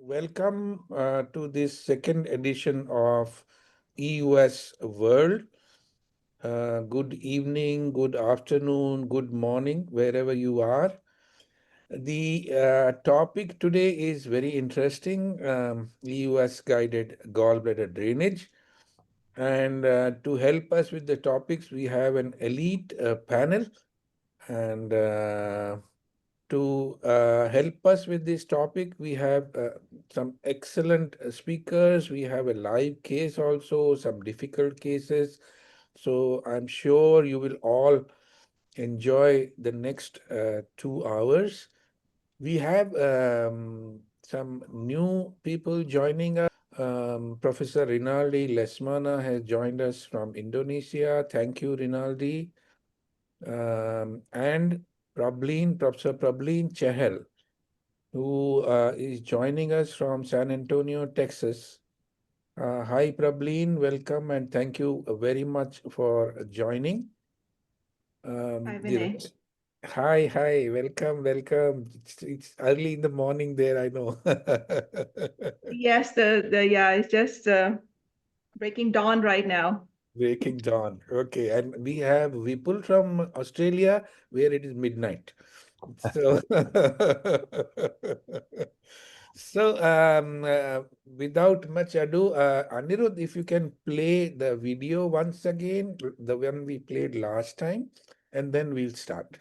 Welcome to this second edition of EUS World. Good evening, good afternoon, good morning, wherever you are. The topic today is very interesting, EUS guided gallbladder drainage. And to help us with the topics, we have an elite panel. And to help us with this topic, we have some excellent speakers. We have a live case also, some difficult cases. So I'm sure you will all enjoy the next 2 hours. We have some new people joining us. Professor Rinaldi Lesmana has joined us from Indonesia. Thank you, Rinaldi. And Professor Prabhleen Chahal, who is joining us from San Antonio, Texas. Hi, Prabhleen, welcome and thank you very much for joining. Hi, The Vinay. rest. Hi, welcome. It's early in the morning there, I know. Yes, it's just breaking dawn right now. Breaking dawn. Okay, and we have Vipul from Australia, where it is midnight. So, without much ado, Anirudh, if you can play the video once again, the one we played last time, and then we'll start.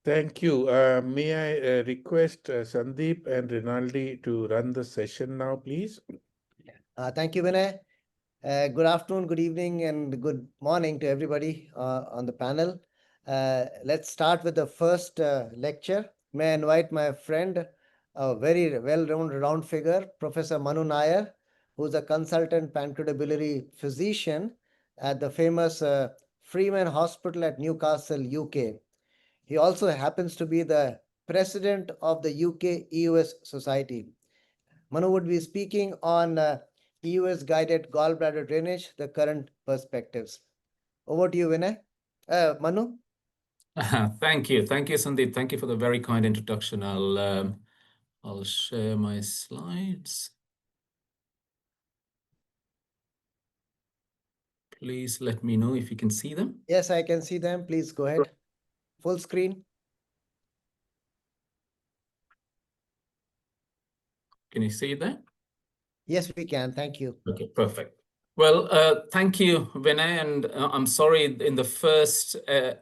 Thank you. May I request Sandeep and Rinaldi to run the session now, please? Thank you, Vinay. Good afternoon, good evening, and good morning to everybody on the panel. Let's start with the first lecture. May I invite my friend, a very well-known figure, Professor Manu Nayar, who's a consultant pancreatobiliary physician at the famous Freeman Hospital at Newcastle, UK. He also happens to be the president of the UK EUS Society. Manu would be speaking on EUS guided gallbladder drainage, the current perspectives. Over to you, Vinay. Manu? Thank you, Sandeep. Thank you for the very kind introduction. I'll share my slides. Please let me know if you can see them. Yes, I can see them. Please go ahead. Full screen. Can you see that? Yes, we can. Thank you. Okay, perfect. Well, thank you, Vinay, and I'm sorry in the first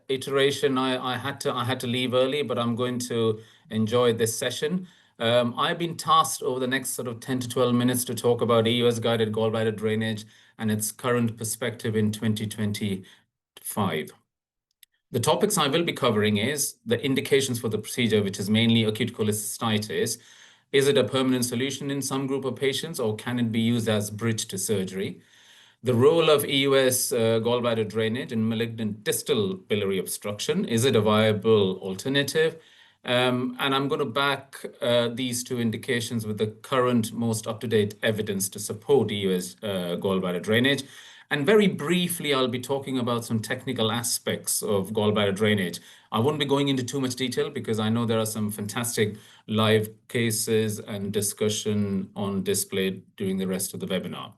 iteration I had to leave early, but I'm going to enjoy this session. I've been tasked over the next sort of 10 to 12 minutes to talk about EUS guided gallbladder drainage and its current perspective in 2025. The topics I will be covering is the indications for the procedure, which is mainly acute cholecystitis. Is it a permanent solution in some group of patients, or can it be used as bridge to surgery? The role of EUS gallbladder drainage in malignant distal biliary obstruction. Is it a viable alternative? And I'm going to back these two indications with the current most up-to-date evidence to support EUS gallbladder drainage. And very briefly, I'll be talking about some technical aspects of gallbladder drainage. I won't be going into too much detail because I know there are some fantastic live cases and discussion on display during the rest of the webinar.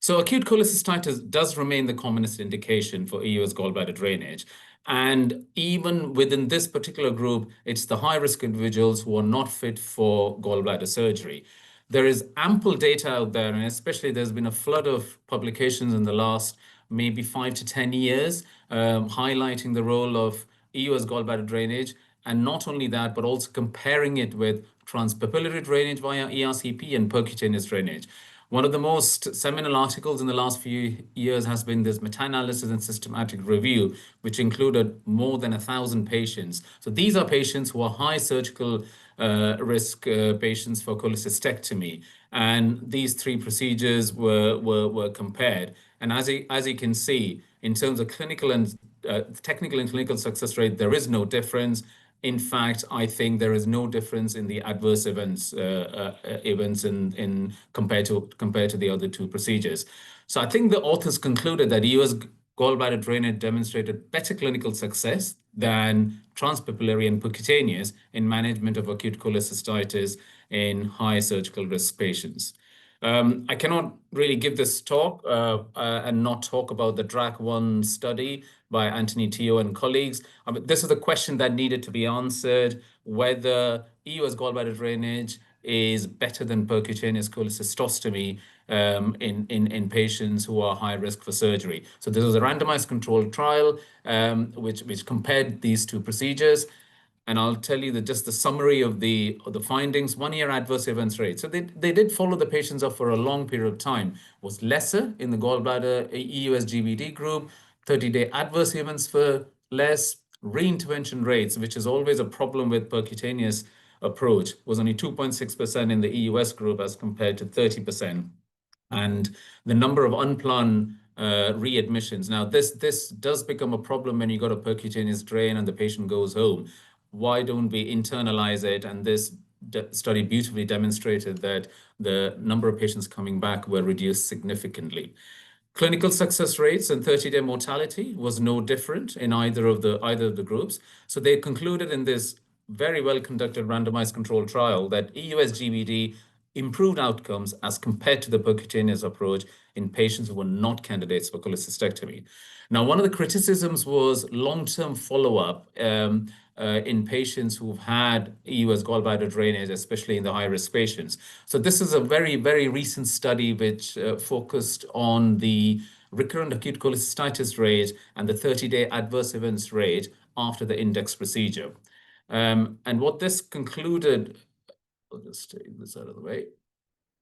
So acute cholecystitis does remain the commonest indication for EUS gallbladder drainage. And even within this particular group, it's the high-risk individuals who are not fit for gallbladder surgery. There is ample data out there, and especially there's been a flood of publications in the last maybe 5 to 10 years highlighting the role of EUS gallbladder drainage. And not only that, but also comparing it with transpapillary drainage via ERCP and percutaneous drainage. One of the most seminal articles in the last few years has been this meta-analysis and systematic review, which included more than 1,000 patients. So these are patients who are high surgical risk patients for cholecystectomy. And these three procedures were compared. And as you can see, in terms of clinical and technical and clinical success rate, there is no difference. In fact, I think there is no difference in the adverse events in compared to the other two procedures. So I think the authors concluded that EUS gallbladder drainage demonstrated better clinical success than transpapillary and percutaneous in management of acute cholecystitis in high surgical risk patients. I cannot really give this talk and not talk about the DRAC-1 study by Anthony Teo and colleagues. This is a question that needed to be answered, whether EUS gallbladder drainage is better than percutaneous cholecystostomy in patients who are high risk for surgery. So this was a randomized controlled trial which compared these two procedures. And I'll tell you just the summary of the findings. 1 year adverse events rate. So they did follow the patients up for a long period of time. Was lesser in the gallbladder EUS GBD group. 30-day adverse events for less. Reintervention rates, which is always a problem with percutaneous approach, was only 2.6% in the EUS group as compared to 30%. And the number of unplanned readmissions. Now, this does become a problem when you got a percutaneous drain and the patient goes home. Why don't we internalize it? And this study beautifully demonstrated that the number of patients coming back were reduced significantly. Clinical success rates and 30-day mortality was no different in either of the groups. So they concluded in this very well conducted randomized controlled trial that EUS GBD improved outcomes as compared to the percutaneous approach in patients who were not candidates for cholecystectomy. Now, one of the criticisms was long-term follow-up in patients who've had EUS gallbladder drainage, especially in the high-risk patients. So this is a very, very recent study which focused on the recurrent acute cholecystitis rate and the 30-day adverse events rate after the index procedure. And what this concluded, I'll just take this out of the way.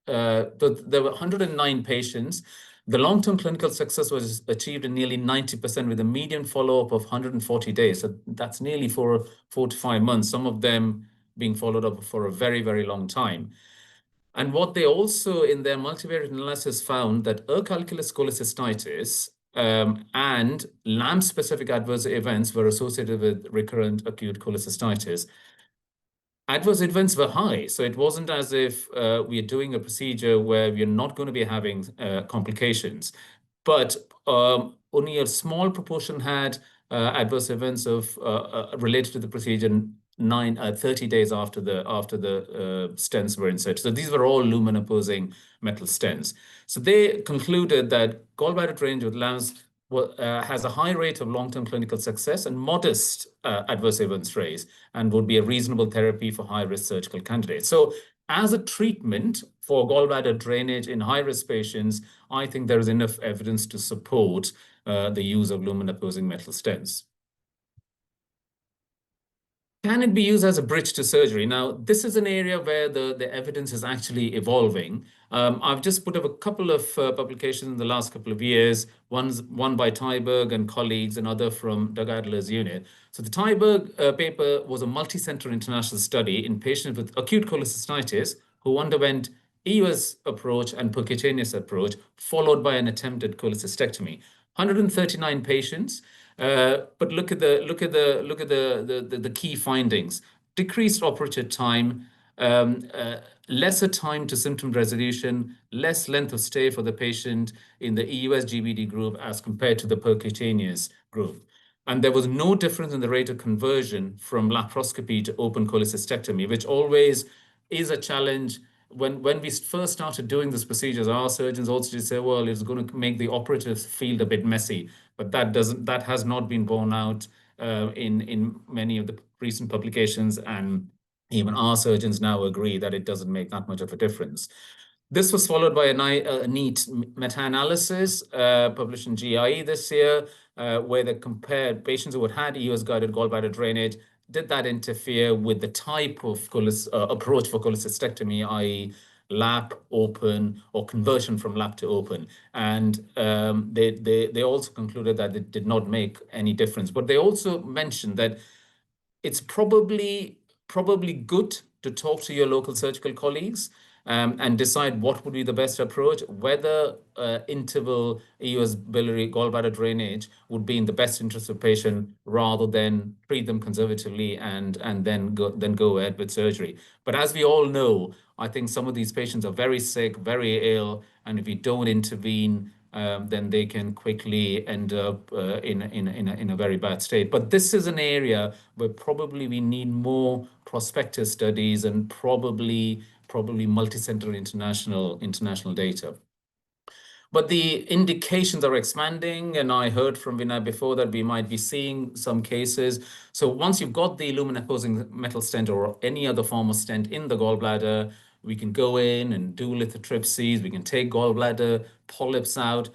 There were 109 patients. The long-term clinical success was achieved in nearly 90% with a median follow-up of 140 days. So that's nearly 4 to 5 months, some of them being followed up for a very, very long time. And what they also, in their multivariate analysis, found that calculus cholecystitis and LAMP-specific adverse events were associated with recurrent acute cholecystitis. Adverse events were high, so it wasn't as if we are doing a procedure where we're not going to be having complications. But only a small proportion had adverse events of related to the procedure 30 days after the stents were inserted. So these were all lumen opposing metal stents. So they concluded that gallbladder drainage with LAMS has a high rate of long-term clinical success and modest adverse events rates, and would be a reasonable therapy for high-risk surgical candidates. So as a treatment for gallbladder drainage in high-risk patients, I think there is enough evidence to support the use of lumen opposing metal stents. Can it be used as a bridge to surgery? Now, this is an area where the evidence is actually evolving. I've just put up a couple of publications in the last couple of years. One by Tyberg and colleagues, another from Doug Adler's unit. So the Tyberg paper was a multi-center international study in patients with acute cholecystitis who underwent EUS approach and percutaneous approach, followed by an attempted cholecystectomy. 139 patients. But look at the key findings: decreased operative time, lesser time to symptom resolution, less length of stay for the patient in the EUS GBD group as compared to the percutaneous group. And there was no difference in the rate of conversion from laparoscopy to open cholecystectomy, which always is a challenge. When we first started doing these procedures, our surgeons also say, well, it's going to make the operative field a bit messy. But that has not been borne out in many of the recent publications, and even our surgeons now agree that it doesn't make that much of a difference. This was followed by a neat meta-analysis published in GIE this year, where they compared patients who had EUS-guided gallbladder drainage. Did that interfere with the type of approach for cholecystectomy, i.e. lap, open, or conversion from lap to open? And they also concluded that it did not make any difference. But they also mentioned that it's probably good to talk to your local surgical colleagues and decide what would be the best approach, whether interval EUS biliary gallbladder drainage would be in the best interest of patient rather than treat them conservatively and then go ahead with surgery. But as we all know, I think some of these patients are very sick, very ill, and if you don't intervene, then they can quickly end up in a very bad state. But this is an area where probably we need more prospective studies and probably multi-center international data. But the indications are expanding, and I heard from Vinay before that we might be seeing some cases. So once you've got the lumen-opposing metal stent or any other form of stent in the gallbladder, we can go in and do lithotripsies, we can take gallbladder polyps out.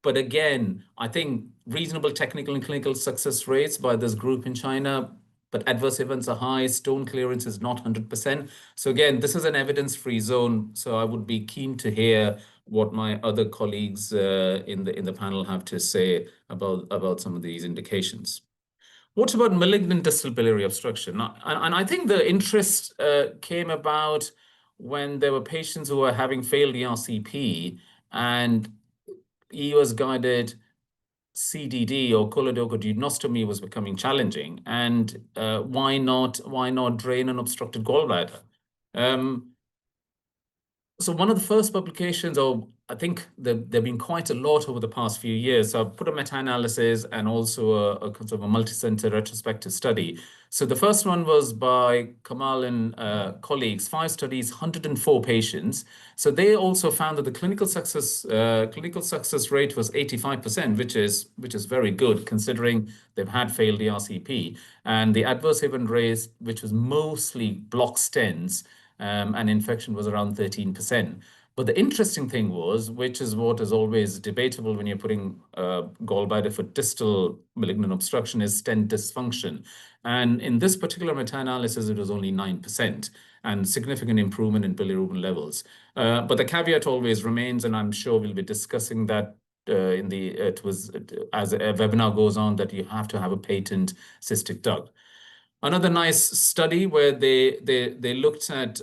But again, I think reasonable technical and clinical success rates by this group in China, but adverse events are high, stone clearance is not 100%. So again, this is an evidence-free zone. So I would be keen to hear what my other colleagues in the panel have to say about some of these indications. What about malignant distal biliary obstruction? And I think the interest came about when there were patients who were having failed ERCP and EUS-guided CDD or choledochoduodenostomy was becoming challenging, and why not drain an obstructed gallbladder? So one of the first publications, or I think there've been quite a lot over the past few years. So I've put a meta-analysis and also a sort of a multi-center retrospective study. So the first one was by Kamal and colleagues, 5 studies, 104 patients. So they also found that the clinical success rate was 85%, which is very good considering they've had failed ERCP. And the adverse event rate, which was mostly block stents, and infection was around 13%. But the interesting thing was, which is what is always debatable when you're putting gallbladder for distal malignant obstruction, is stent dysfunction. And in this particular meta-analysis, it was only 9% and significant improvement in bilirubin levels. But the caveat always remains, and I'm sure we'll be discussing that as a webinar goes on, that you have to have a patent cystic duct. Another nice study where they looked at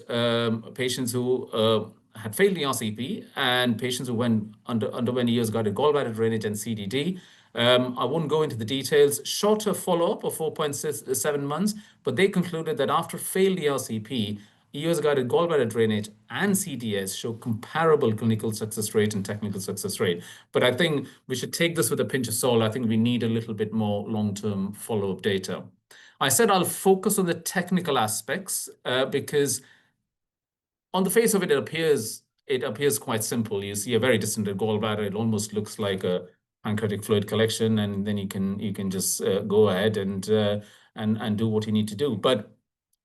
patients who had failed ERCP and patients who underwent EUS-guided gallbladder drainage and CDD. I won't go into the details. Shorter follow-up of 4.7 months, but they concluded that after failed ERCP, EUS-guided gallbladder drainage and CDS show comparable clinical success rate and technical success rate. But I think we should take this with a pinch of salt. I think we need a little bit more long-term follow-up data. I said I'll focus on the technical aspects because on the face of it, it appears quite simple. You see a very distended gallbladder. It almost looks like a pancreatic fluid collection, and then you can just go ahead and do what you need to do. But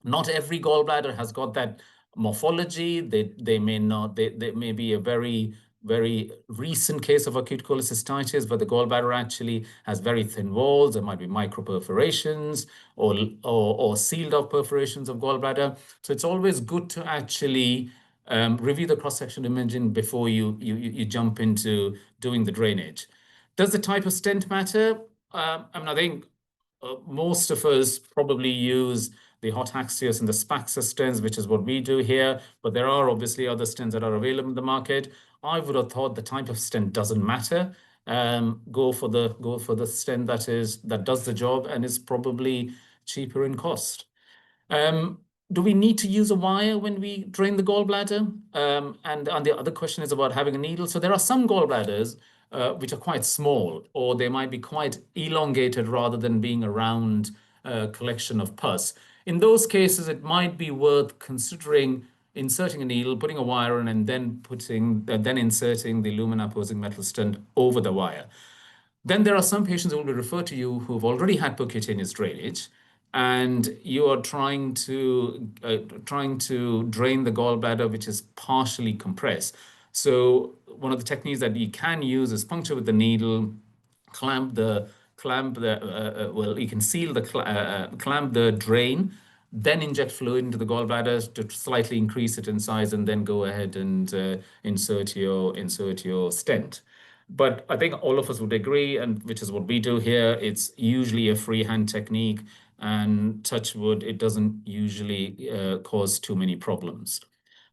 not every gallbladder has got that morphology. They may be a very very recent case of acute cholecystitis where the gallbladder actually has very thin walls. There might be microperforations or sealed off perforations of gallbladder. So it's always good to actually review the cross-section imaging before you jump into doing the drainage. Does the type of stent matter? I mean, I think most of us probably use the hot axios and the Spaxa stents, which is what we do here, but there are obviously other stents that are available in the market. I would have thought the type of stent doesn't matter. Go for the stent that does the job and is probably cheaper in cost. Do we need to use a wire when we drain the gallbladder? And the other question is about having a needle. So there are some gallbladders which are quite small, or they might be quite elongated rather than being a round collection of pus. In those cases, it might be worth considering inserting a needle, putting a wire in, and then inserting the lumen opposing metal stent over the wire. Then there are some patients who will be referred to you who've already had percutaneous drainage, and you are trying to drain the gallbladder, which is partially compressed. So one of the techniques that you can use is puncture with the needle, clamp the you can seal the clamp the drain, then inject fluid into the gallbladder to slightly increase it in size, and then go ahead and insert your stent. But I think all of us would agree, and which is what we do here, it's usually a freehand technique, and touch wood, it doesn't usually cause too many problems.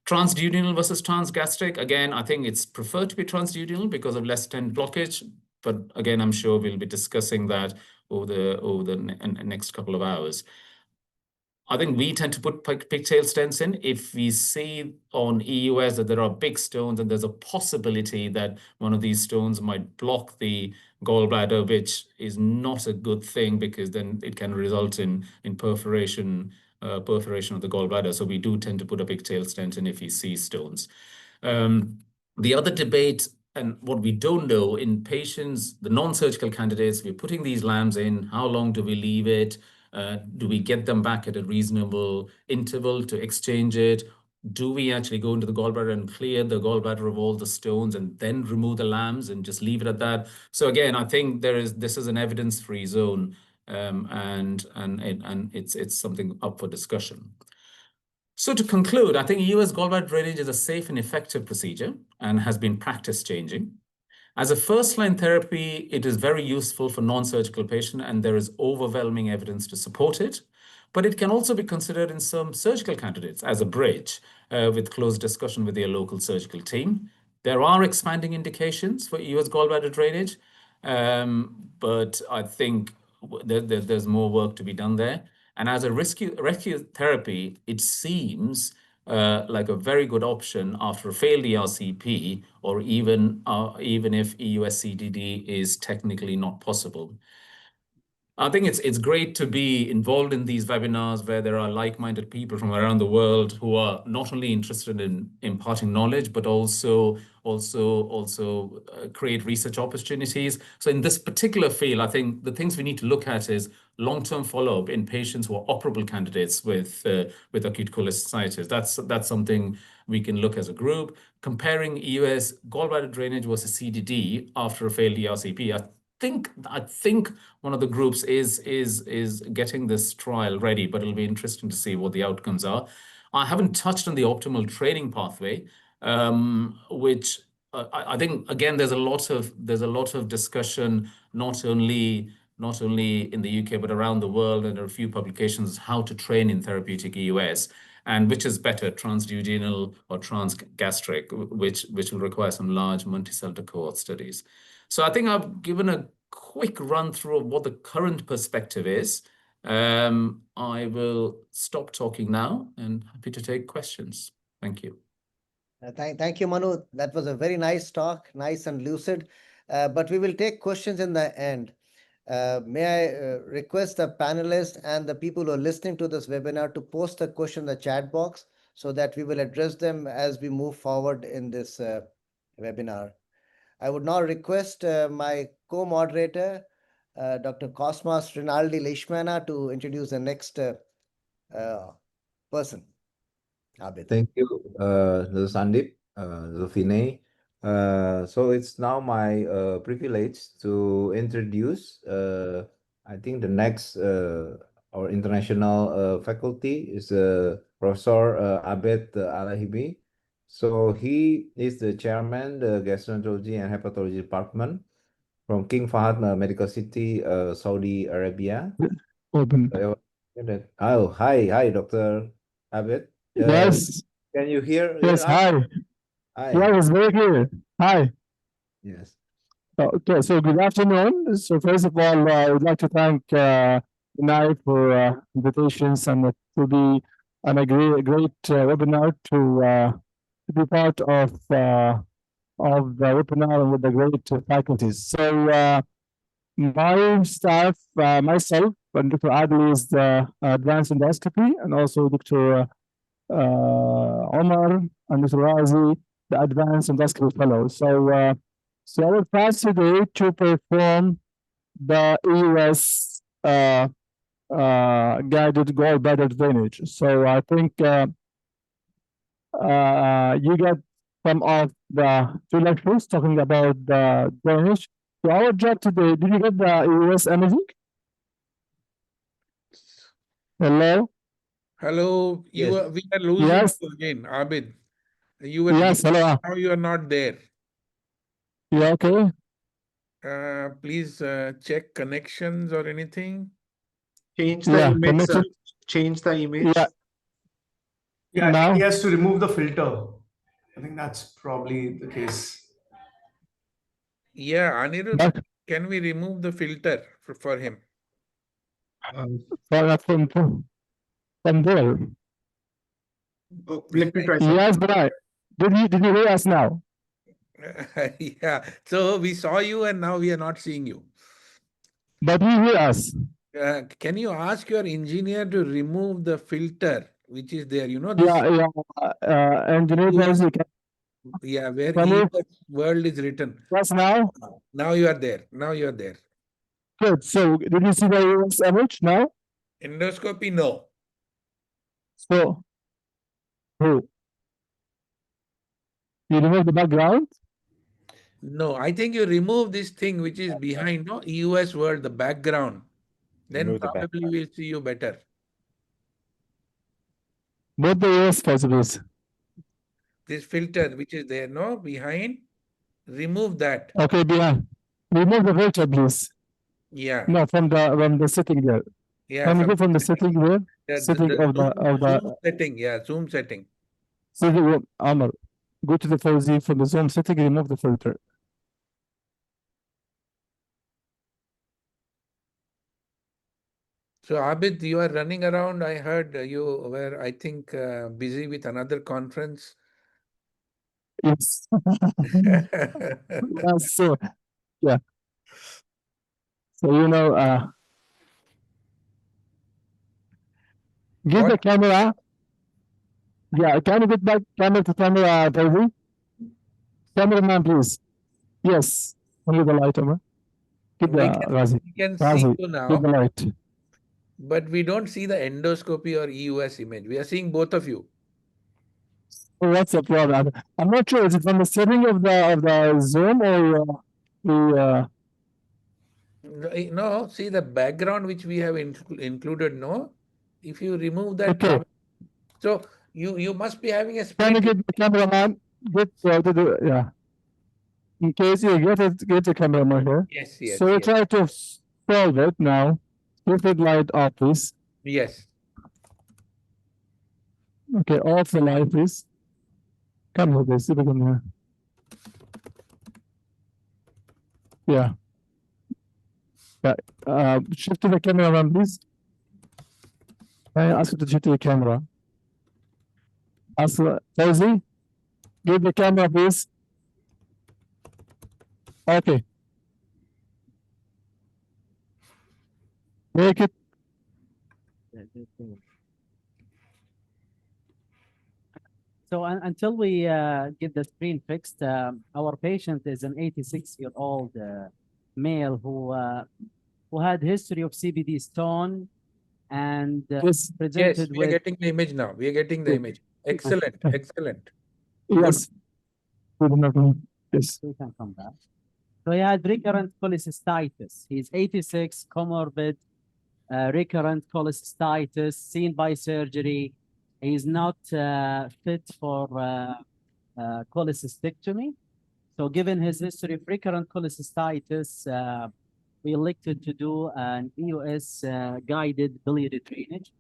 Transduodenal versus transgastric, again, I think it's preferred to be transduodenal because of less stent blockage. But again, I'm sure we'll be discussing that over the next couple of hours. I think we tend to put pigtail stents in if we see on EUS that there are big stones and there's a possibility that one of these stones might block the gallbladder, which is not a good thing because then it can result in perforation of the gallbladder. So we do tend to put a pigtail stent in if we see stones. The other debate, and what we don't know in patients, the non-surgical candidates, we're putting these lambs in, how long do we leave it? Do we get them back at a reasonable interval to exchange it? Do we actually go into the gallbladder and clear the gallbladder of all the stones and then remove the lambs and just leave it at that? So again, I think this is an evidence-free zone, and it's something up for discussion. So to conclude, I think EUS gallbladder drainage is a safe and effective procedure and has been practice changing. As a first-line therapy, it is very useful for non-surgical patients, and there is overwhelming evidence to support it. But it can also be considered in some surgical candidates as a bridge with close discussion with their local surgical team. There are expanding indications for EUS gallbladder drainage, but I think there's more work to be done there. And as a rescue therapy, it seems like a very good option after a failed ERCP, or even if EUS CDD is technically not possible. I think it's great to be involved in these webinars where there are like-minded people from around the world who are not only interested in imparting knowledge, but also create research opportunities. So in this particular field, I think the things we need to look at is long-term follow-up in patients who are operable candidates with acute cholecystitis. That's something we can look as a group. Comparing EUS gallbladder drainage versus CDD after a failed ERCP, I think one of the groups is getting this trial ready, but it'll be interesting to see what the outcomes are. I haven't touched on the optimal training pathway, which I think again there's a lot of discussion, not only in the UK but around the world, and there are a few publications how to train in therapeutic EUS, and which is better, transduodenal or transgastric, which will require some large multi-center cohort studies. So I think I've given a quick run through of what the current perspective is. I will stop talking now and happy to take questions. Thank you. Thank you, Manu. That was a very nice talk, nice and lucid. But we will take questions in the end. May I request the panelists and the people who are listening to this webinar to post a question in the chat box so that we will address them as we move forward in this webinar. I would now request my co-moderator, Dr. Cosmas Rinaldi Leishmana, to introduce the next person. Abed. Thank you, Sandeep, Vinay. So it's now my privilege to introduce, I think the next our international faculty is Professor Abed Alahimi. So he is the chairman, the gastroenterology and hepatology department from King Fahd Medical City, Saudi Arabia. Open. Oh, hi, Dr. Abed. Yes, Can you hear yes, us? hi. Hi. Yeah, it's very clear. Hi. Yes. Okay, so good afternoon. So first of all, I would like to thank Nai for invitations and to be on a great webinar to be part of the webinar and with the great faculties. So my staff, myself, and Dr. Adli is the advanced endoscopy, and also Dr. Omar and Dr. Razi, the advanced endoscopy fellow. So I will pass today to perform the EUS guided gallbladder drainage. So I think you get some of the two lectures talking about the drainage. So our job today, did you get the EUS imaging? Hello? Hello, Yes. we are losing Yes. you again, Abid. You were Yes, hello. now you are not there. Yeah, okay. Please check connections or anything. Change the Yeah, image, sir. connection. Change the image. Yeah, Yeah, I now? think he has to remove the filter. I think that's probably the case. Yeah, Anirudh, Back can we remove the filter for him? from there. Oh, let me try, sir. Yes, but did you hear us now? Yeah, so we saw you and now we are not seeing you. But you hear us. Can you ask your engineer to remove the filter which is there? You know this. Yeah. Engineer, EUS, you can yeah, where Can you- EUS World is written. us now? Now you are there. Now you are there. Good. So did you see the EUS image now? Endoscopy, no. So who? You remove the background? No, I think you remove this thing which is behind, no, EUS World, the background. Then Remove the probably we'll see you better. Both the EUS possibles. This filter which is there, no, behind, remove that. Okay, behind. Remove the filter, please. Yeah. No, from the setting there. Yeah. Can you go from the setting there? Setting of the zoom setting. Yeah, zoom setting. setting Amr. Go to the Fauzi from the zoom setting, remove the filter. So Abid, you are running around. I heard you were, I think, busy with another conference. Yes. Yes, so yeah. So give What? the camera. Yeah, can you get back camera to camera, Fauzi? Cameraman, please. Yes. Only the light, Omar. Keep the Razi. We can see Razi, you keep now, the light. but we don't see the endoscopy or EUS image. We are seeing both of you. So what's the problem? I'm not sure. Is it from the setting of the Zoom or the No, see the background which we have included. No, if you remove that, Okay. so you must be having a Can you split. get the cameraman? Yeah. In case you get the cameraman here. Yes, yes, So we yes, try to solve it now. Keep the light off, please. yes. Okay, off the light, please. Come here, please. See if we can, yeah. Yeah. Shift to the cameraman, please. Can I ask you to shift to the camera? Ask Fauzi, give the camera, please. Okay. Make it. So until we get the screen fixed, our patient is an 86-year-old male who had history of CBD stone and Yes. Yes, presented we are with getting the image now. We are getting the Good. image. Excellent, excellent. Yes. Good enough. Yes. We can come back. So he had recurrent cholecystitis. He's 86, comorbid, recurrent cholecystitis, seen by surgery. He's not fit for cholecystectomy. So given his history of recurrent cholecystitis, we elected to do an EUS guided biliary drainage.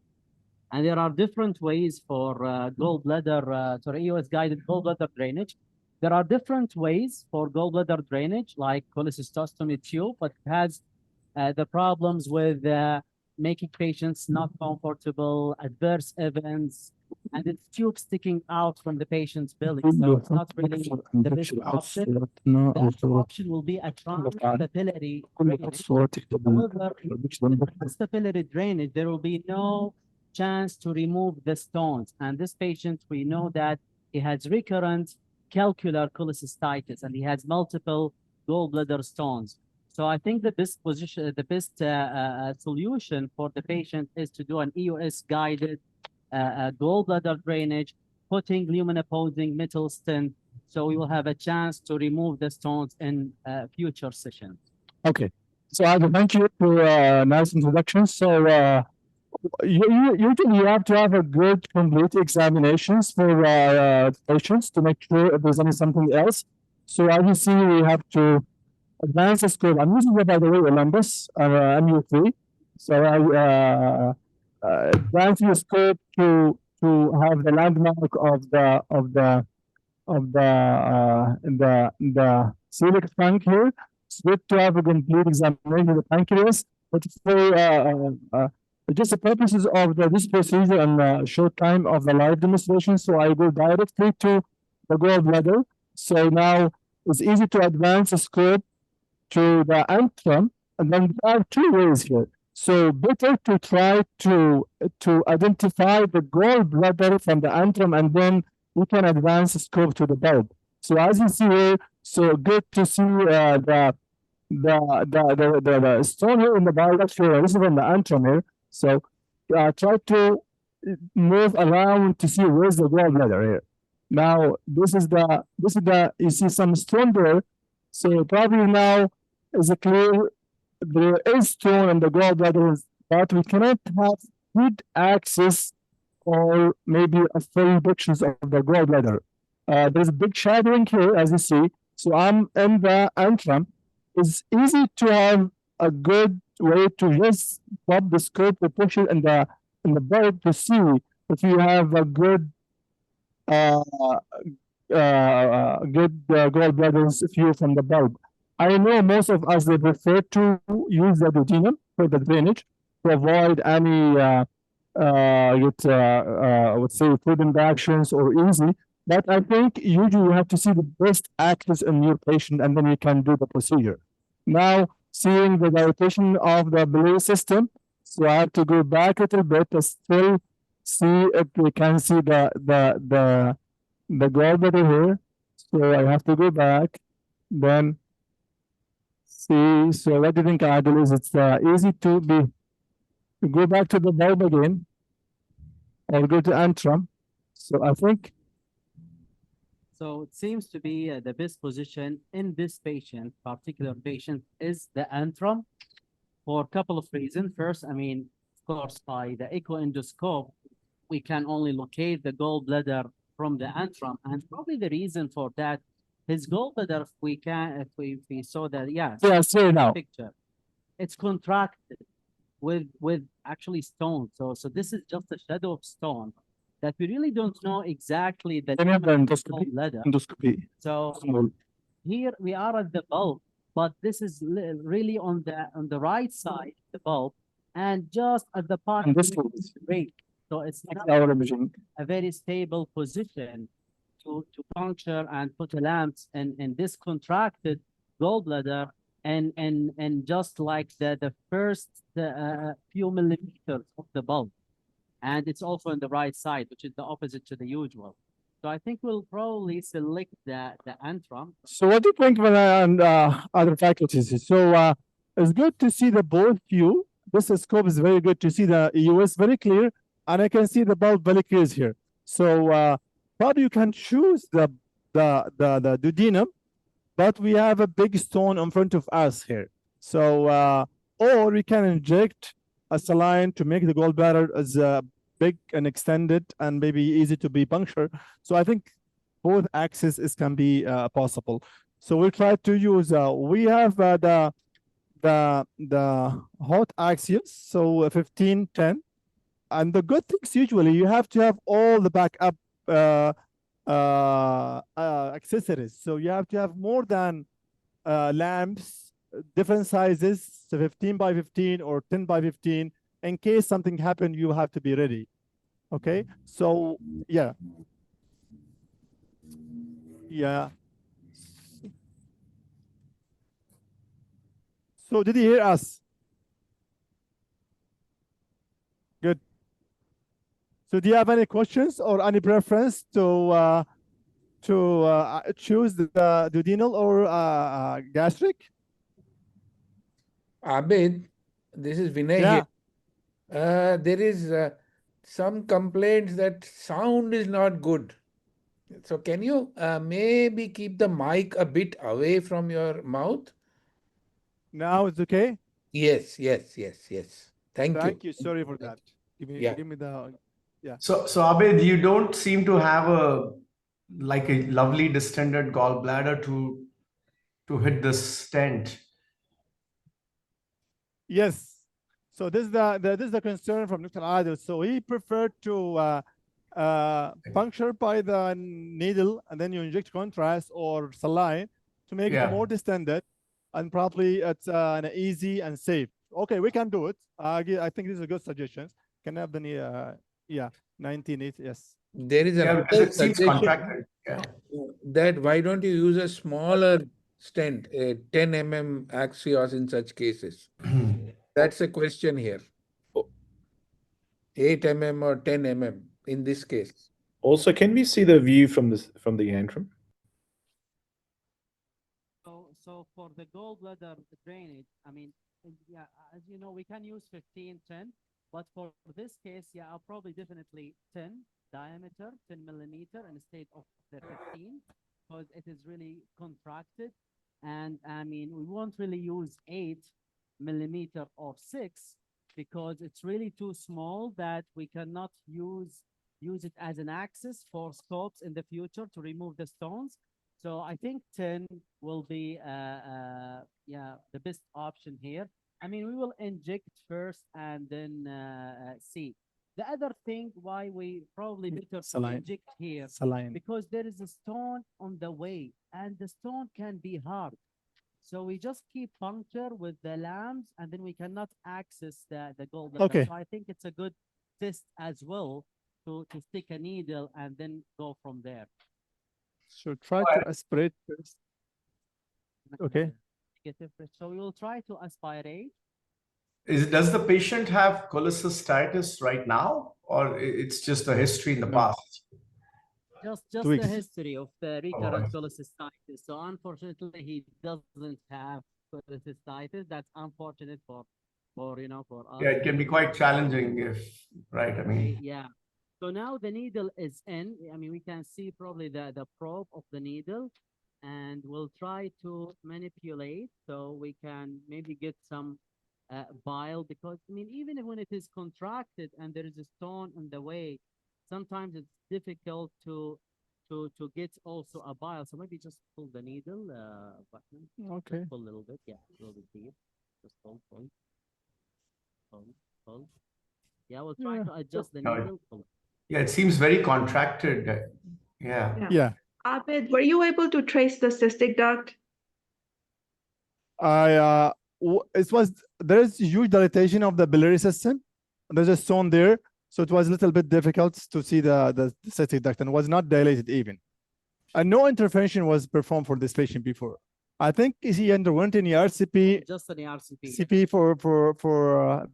And there are different ways for gallbladder, EUS guided gallbladder drainage. There are different ways for gallbladder drainage, like cholecystostomy tube, but it has the problems with making patients not comfortable, adverse events, and it's tube sticking out from the patient's belly. So it's not really the best option. The actual option will be a transpapillary drainage. However, with transpapillary drainage, there will be no chance to remove the stones. And this patient, we know that he has recurrent calcular cholecystitis and he has multiple gallbladder stones. So I think the best position, the best solution for the patient is to do an EUS guided gallbladder drainage, putting lumen opposing metal stent. So we will have a chance to remove the stones in future sessions. Okay. So Abed, thank you for nice introduction. So usually you have to have a good complete examinations for patients to make sure if there's something else. So as you see, we have to advance the scope. I'm using, by the way, Olympus MU3. So I advance the scope to have the landmark of the celiac trunk here. It's good to have a complete examination of the pancreas, but for just the purposes of this procedure and short time of the live demonstration, so I go directly to the gallbladder. So now it's easy to advance the scope to the antrum, and then there are two ways here. So better to try to identify the gallbladder from the antrum, and then we can advance the scope to the bulb. So as you see here, so good to see the stone here in the bulb. Actually, this is from the antrum here. So try to move around to see where's the gallbladder here. Now this is the you see some stone there. So probably now is it clear there is stone in the gallbladder, but we cannot have good access or maybe a full pictures of the gallbladder. There's a big shadowing here, as you see. So I'm in the antrum. It's easy to have a good way to just pop the scope or push it in the bulb to see if you have a good gallbladder view from the bulb. I know most of us, they prefer to use the duodenum for the drainage to avoid any I would say food interactions or easy. But I think usually you have to see the best access in your patient, and then you can do the procedure. Now, seeing the dilatation of the biliary system, so I have to go back a little bit to still see if we can see the gallbladder here. So I have to go back, then see. So what do you think, Adil? Is it's easy to go back to the bulb again, or go to antrum? So I think. So it seems to be the best position in this particular patient, is the antrum for a couple of reasons. First, I mean, of course, by the echo endoscope, we can only locate the gallbladder from the antrum, and probably the reason for that, his gallbladder, if we saw that, yes, here now. Picture, it's contracted with actually stone. So this is just a shadow of stone that we really don't know exactly the endoscopy. So here we are at the bulb, but this is really on the right side, the bulb, and just at the part of the break. So it's not a very stable position to puncture and put a lamp in this contracted gallbladder, and just like the first few millimeters of the bulb. And it's also on the right side, which is the opposite to the usual. So I think we'll probably select the antrum. So what do you think when and other faculties? So it's good to see the both view. This scope is very good to see the EUS very clear, and I can see the bulb very clear here. So probably you can choose the duodenum but we have a big stone in front of us here. So, or we can inject a saline to make the gallbladder as big and extended and maybe easy to be punctured. So I think both axes can be possible. So we'll try to use, we have the hot axis, so 15, 10. And the good things usually you have to have all the backup accessories. So you have to have more than lamps, different sizes, so 15 by 15 or 10 by 15. In case something happened, you have to be ready. Okay, so yeah. Yeah. So did you hear us? Good. So do you have any questions or any preference to choose the duodenal or gastric? Abed, this is Vinay Yeah. here. There is some complaints that sound is not good. So can you maybe keep the mic a bit away from your mouth? Now it's okay? Yes, yes, yes, yes. Thank you. Thank you. Sorry for that. Yeah. Give me the, yeah. So Abed, you don't seem to have a lovely distended gallbladder to hit the stent. Yes. So this is this is the concern from Dr. Adil. So he preferred to puncture by the needle and then you inject contrast or saline to make it more distended, and probably it's an easy and safe. Okay, we can do it. I think this is a good suggestion. Can I have the 19, yes. There is Yeah, a because it seems contracted. Yeah. that why don't you use a smaller stent, a 10 mm axios in such cases? That's a question here. 8 mm or 10 mm in this case. Also, can we see the view from the antrum? So for the gallbladder drainage, I mean, yeah, as you know, we can use 15, 10, but for this case, yeah, I'll probably definitely 10 diameter, 10 millimeter instead of the 15, because it is really contracted. And I mean, we won't really use 8 millimeter or 6 because it's really too small that we cannot use it as an axis for scopes in the future to remove the stones. So I think 10 will be the best option here. I mean, we will inject first and then see. The other thing why we probably better Saline. inject here Saline. because there is a stone on the way and the stone can be hard. So we just keep puncture with the lamps and then we cannot access the gallbladder. Okay. So I think it's a good test as well to stick a needle and then go from there. So try to aspirate first. Okay. Negative pressure. So we will try to aspirate. Does the patient have cholecystitis right now, or it's just a history in the past? Just the history of the recurrent cholecystitis. So unfortunately, he doesn't have cholecystitis. That's unfortunate for us. Yeah, it can be quite challenging if, right? I mean, yeah. So now the needle is in. I mean, we can see probably the probe of the needle, and we'll try to manipulate so we can maybe get some bile, because I mean, even when it is contracted and there is a stone in the way, sometimes it's difficult to get also a bile. So maybe just pull the needle button. Okay. Just pull a little bit. Yeah, a little bit deep. Just pull. Yeah, we'll try to adjust the needle. Pull. Yeah, it seems very contracted. Yeah. Abed, were you able to trace the cystic duct? There's huge dilatation of the biliary system. There's a stone there, so it was a little bit difficult to see the cystic duct, and was not dilated even. And no intervention was performed for this patient before. I think he underwent an ERCP. Just an ERCP. CP for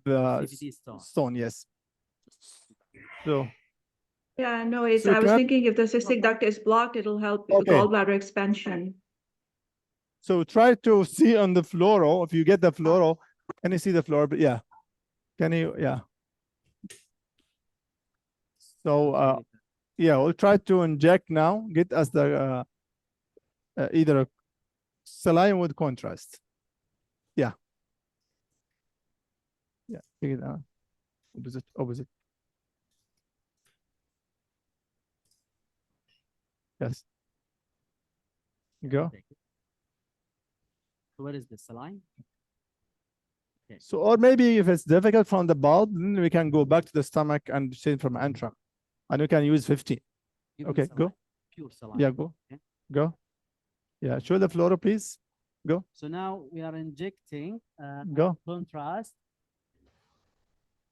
the CPD stone, yes. So. Yeah, no, I was thinking if the cystic duct is blocked, it'll help gallbladder expansion. So try to see on the fluoro. If you get the fluoro, can you see the fluoro? But yeah, can you? Yeah. So yeah, we'll try to inject now. Get us the either saline with contrast. Yeah. Yeah. Take it out. Opposite. Opposite. Yes. Go. So where is the saline? Okay. So, or maybe if it's difficult from the bulb, then we can go back to the stomach and change from antrum. And we can use 15. Give me Okay, saline, go. pure saline. Yeah, go. Okay. Go. Yeah, show the fluoro, please. Go. So now we are injecting Go. contrast.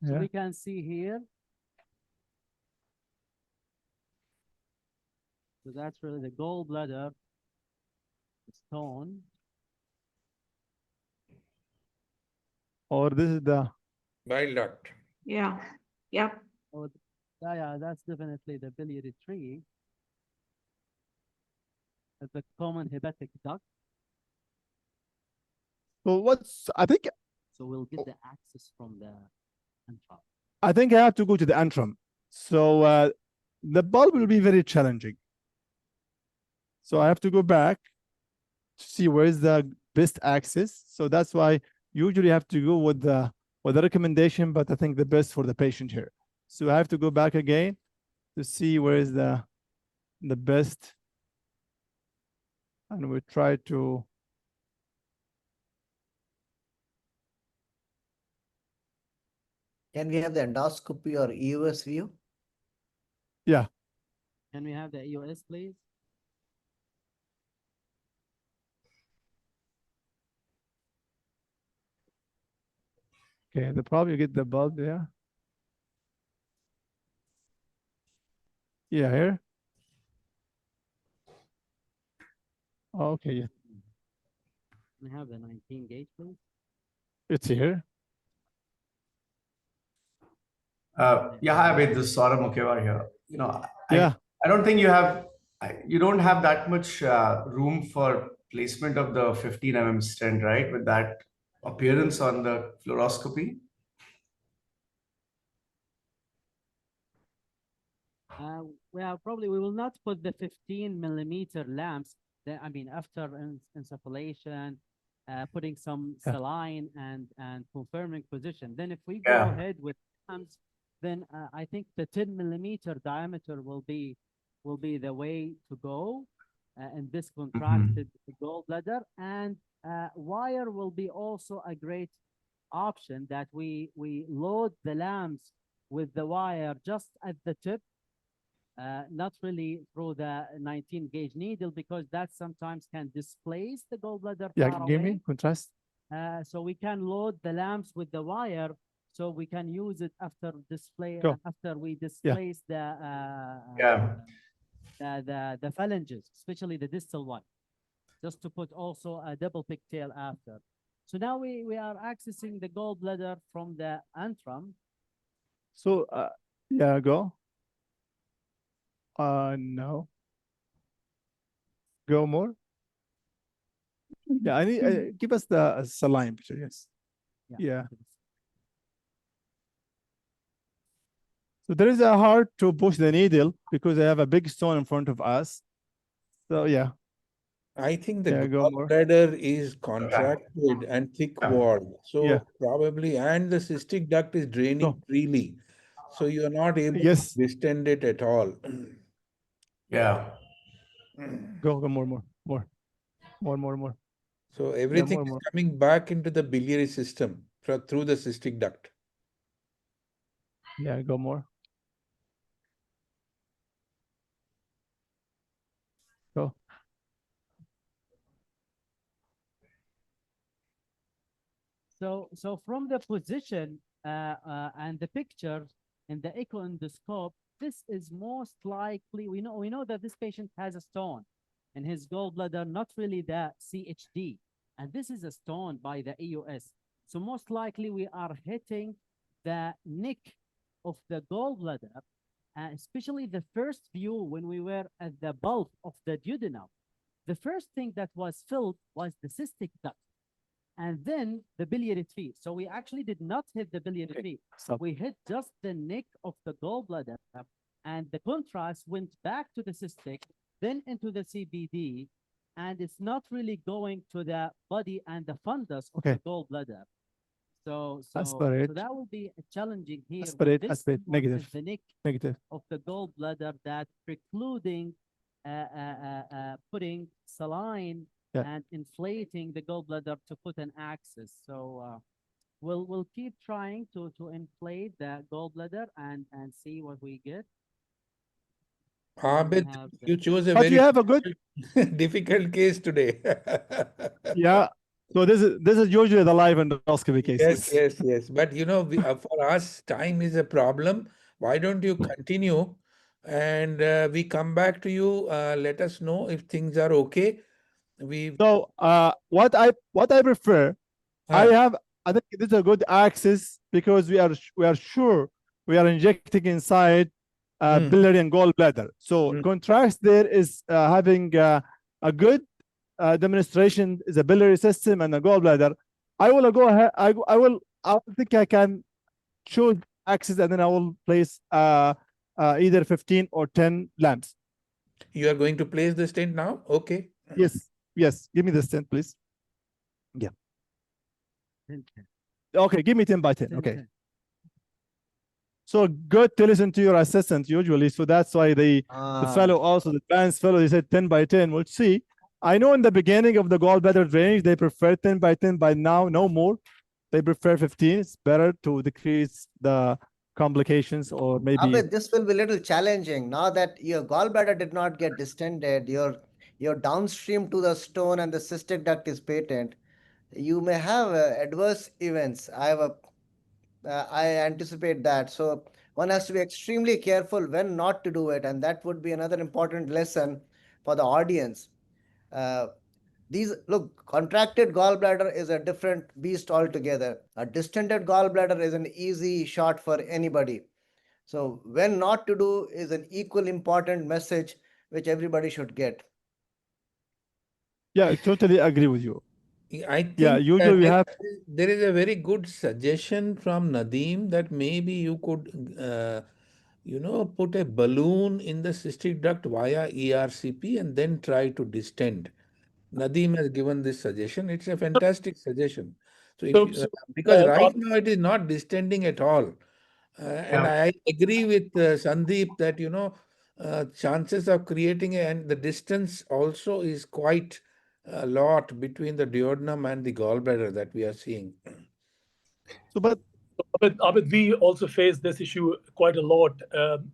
So Yeah. we can see here. So that's really the gallbladder stone. Or this is the Bile duct. Yeah. Yep. Oh, yeah, that's definitely the biliary tree. The common hepatic duct. so what's I think So we'll get the access from the antrum. I think I have to go to the antrum. So the bulb will be very challenging. So I have to go back to see where is the best access. So that's why usually I have to go with the recommendation, but I think the best for the patient here. So I have to go back again to see where is the best, and we try to. Can we have the endoscopy or EUS view? Yeah. Can we have the EUS, please? Okay, the problem you get the bulb there. Yeah, here. Oh, okay, yeah. Can we have the 19 gauge, please? It's here. Yeah, hi, Abed, this is Saurabh Mukhewar here. You know, Yeah. I don't think you don't have that much room for placement of the 15 mm stent, right? With that appearance on the fluoroscopy. Well, probably we will not put the 15 millimeter lamps. I mean, after insufflation, putting some saline and confirming position. Then if we go ahead with lamps, then I think the 10 millimeter diameter will be the way to go in this contracted gallbladder, and wire will be also a great option that we load the lamps with the wire just at the tip, not really through the 19 gauge needle, because that sometimes can displace the gallbladder far Give away. me contrast. So we can load the lamps with the wire, so we can use it after we displace the phalanges, especially the distal one, just to put also a double pigtail after. So now we are accessing the gallbladder from the antrum. So yeah, go. No. Go more. Yeah, I need give us the saline picture. Yes. Yeah. So there is a hard to push the needle because I have a big stone in front of us. So yeah. I think the go more. gallbladder is contracted and thick walled. So probably, and the cystic duct is draining freely. So you are not able to distend it at all. Yeah. Go more. So everything is coming back into the biliary system through the cystic duct. Yeah, go more. Go. So from the position and the picture in the echo endoscope, this is most likely, we know that this patient has a stone in his gallbladder, not really the CHD. And this is a stone by the EUS. So most likely we are hitting the neck of the gallbladder, especially the first view when we were at the bulb of the duodenum. The first thing that was filled was the cystic duct, and then the biliary tree. So we actually did not hit the biliary tree. We hit just the neck of the gallbladder, and the contrast went back to the cystic, then into the CBD, and it's not really going to the body and the fundus of Okay. the gallbladder. So Aspirate. that will be challenging here. With Aspirate, this aspirate, one is negative. the neck Negative. of the gallbladder that precluding putting saline Yeah. and inflating the gallbladder to put an axis. So we'll keep trying to inflate the gallbladder and see what we get. Abed, have the- you chose a But very you have a good, difficult case today. yeah. So this is usually the live endoscopy Yes, cases. yes, yes. But you know, for us, time is a problem. Why don't you continue and we come back to you? Let us know if things are okay. So what I prefer, I think this is a good axis because we are sure we are injecting inside biliary and gallbladder. So contrast there is having a good demonstration is a biliary system and a gallbladder. I will go ahead. I think I can choose axis and then I will place either 15 or 10 lamps. You are going to place the stent now? Okay. Yes. Yes. Give me the stent, please. Yeah. Okay. Give me 10 by 10. Okay. So good to listen to your assistant usually. So that's why the fellow also, the advanced fellow, they said 10 by 10. We'll see. I know in the beginning of the gallbladder drainage, they prefer 10 by 10. By now, no more. They prefer 15. It's better to decrease the complications or maybe. Abed, this will be a little challenging. Now that your gallbladder did not get distended, your downstream to the stone and the cystic duct is patent, you may have adverse events. I anticipate that. So one has to be extremely careful when not to do it, and that would be another important lesson for the audience. Contracted gallbladder is a different beast altogether. A distended gallbladder is an easy shot for anybody. So when not to do is an equal important message which everybody should get. Yeah, I totally agree with you. I think usually we have. there is a very good suggestion from Nadeem that maybe you could, put a balloon in the cystic duct via ERCP and then try to distend. Nadeem has given this suggestion. It's a fantastic suggestion. So if because right now it is not distending at all. And I agree with Sandeep that, chances of creating and the distance also is quite a lot between the duodenum and the gallbladder that we are seeing. So, but we also face this issue quite a lot.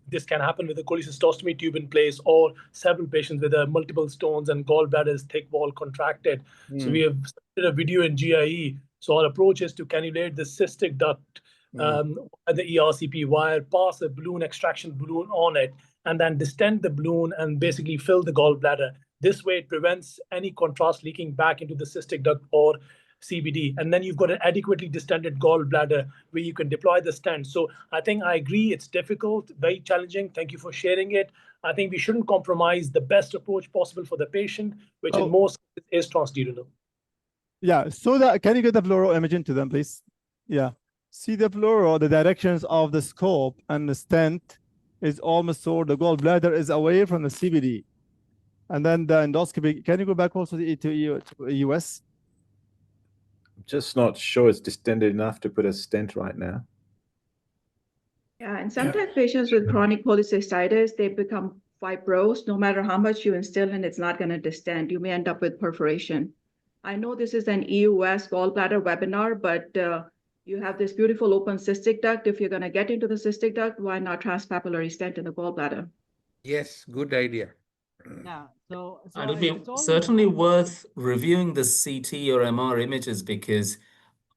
This can happen with a cholecystostomy tube in place or several patients with multiple stones and gallbladders, thick wall contracted. So we have started a video in GIE. So our approach is to cannulate the cystic duct at the ERCP wire, pass a balloon extraction balloon on it, and then distend the balloon and basically fill the gallbladder. This way it prevents any contrast leaking back into the cystic duct or CBD, and then you've got an adequately distended gallbladder where you can deploy the stent. So I think I agree it's difficult, very challenging. Thank you for sharing it. I think we shouldn't compromise the best approach possible for the patient, which in most cases is transduodenal. Yeah, so can you get the fluoro imaging to them, please? Yeah, see the fluoro, the directions of the scope and the stent is almost so the gallbladder is away from the CBD. And then the endoscopy, can you go back also to EUS? Just not sure it's distended enough to put a stent right now. Yeah, and sometimes patients with chronic cholecystitis, they become fibrosed. No matter how much you instill in, it's not going to distend. You may end up with perforation. I know this is an EUS gallbladder webinar, but you have this beautiful open cystic duct. If you're going to get into the cystic duct, why not transpapillary stent in the gallbladder? Yes, good idea. Yeah, so it would be certainly worth reviewing the CT or MR images because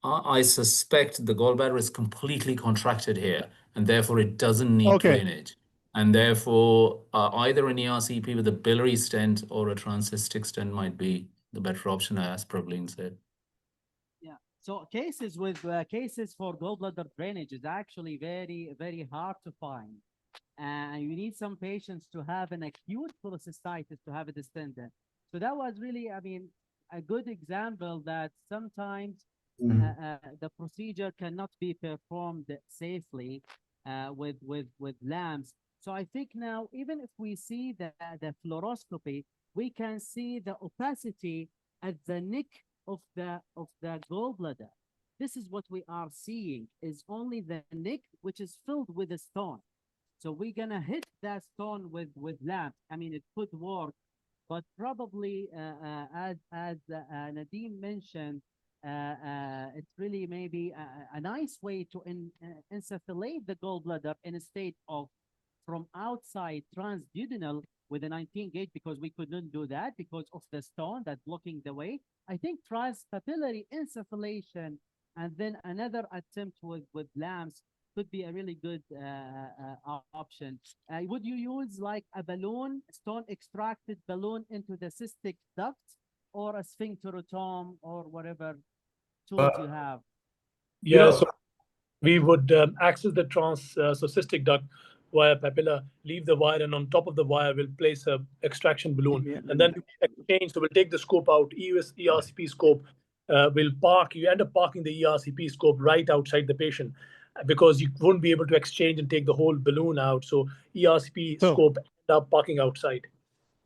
I suspect the gallbladder is completely contracted here and therefore it doesn't need drainage. And therefore, either an ERCP with a biliary stent or a transcystic stent might be the better option, as Prabhleen said. Yeah, so cases for gallbladder drainage is actually very, very hard to find. And you need some patients to have an acute cholecystitis to have it distended. So that was really, I mean, a good example that sometimes the procedure cannot be performed safely with lamps. So I think now, even if we see the fluoroscopy, we can see the opacity at the neck of the gallbladder. This is what we are seeing, is only the neck, which is filled with a stone. So we're gonna hit that stone with lamp. I mean, it could work, but probably as Nadeem mentioned, it's really maybe a nice way to insufflate the gallbladder in a state of from outside transduodenal with a 19 gauge, because we couldn't do that because of the stone that's blocking the way. I think transpapillary insufflation and then another attempt with lamps could be a really good option. Would you use like a balloon, stone extracted balloon into the cystic duct, or a sphincterotome, or whatever tools you have? Yeah, so we would access the cystic duct via papilla, leave the wire, and on top of the wire we'll place a extraction balloon, and then exchange. So we'll take the scope out, EUS ERCP scope. You end up parking the ERCP scope right outside the patient, because you won't be able to exchange and take the whole balloon out. So ERCP scope end up parking outside.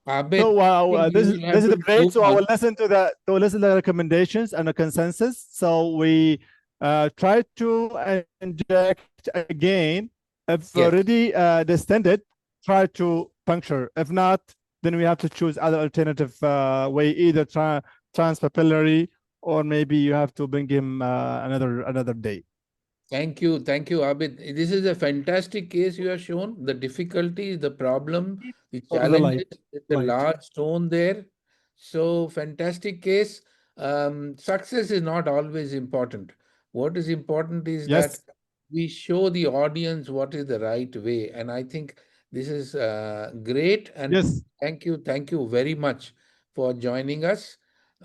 Abed, So this is the break. So I will listen to the recommendations and the consensus. So we try to inject again. If already distended, try to puncture. If not, then we have to choose other alternative way, either transpapillary, or maybe you have to bring him another day. Thank you, Abid. This is a fantastic case you have shown. The difficulties, the problem, the challenges, the large stone there. So fantastic case. Success is not always important. What is important is that we show the audience what is the right way. And I think this is great. And thank you very much for joining us.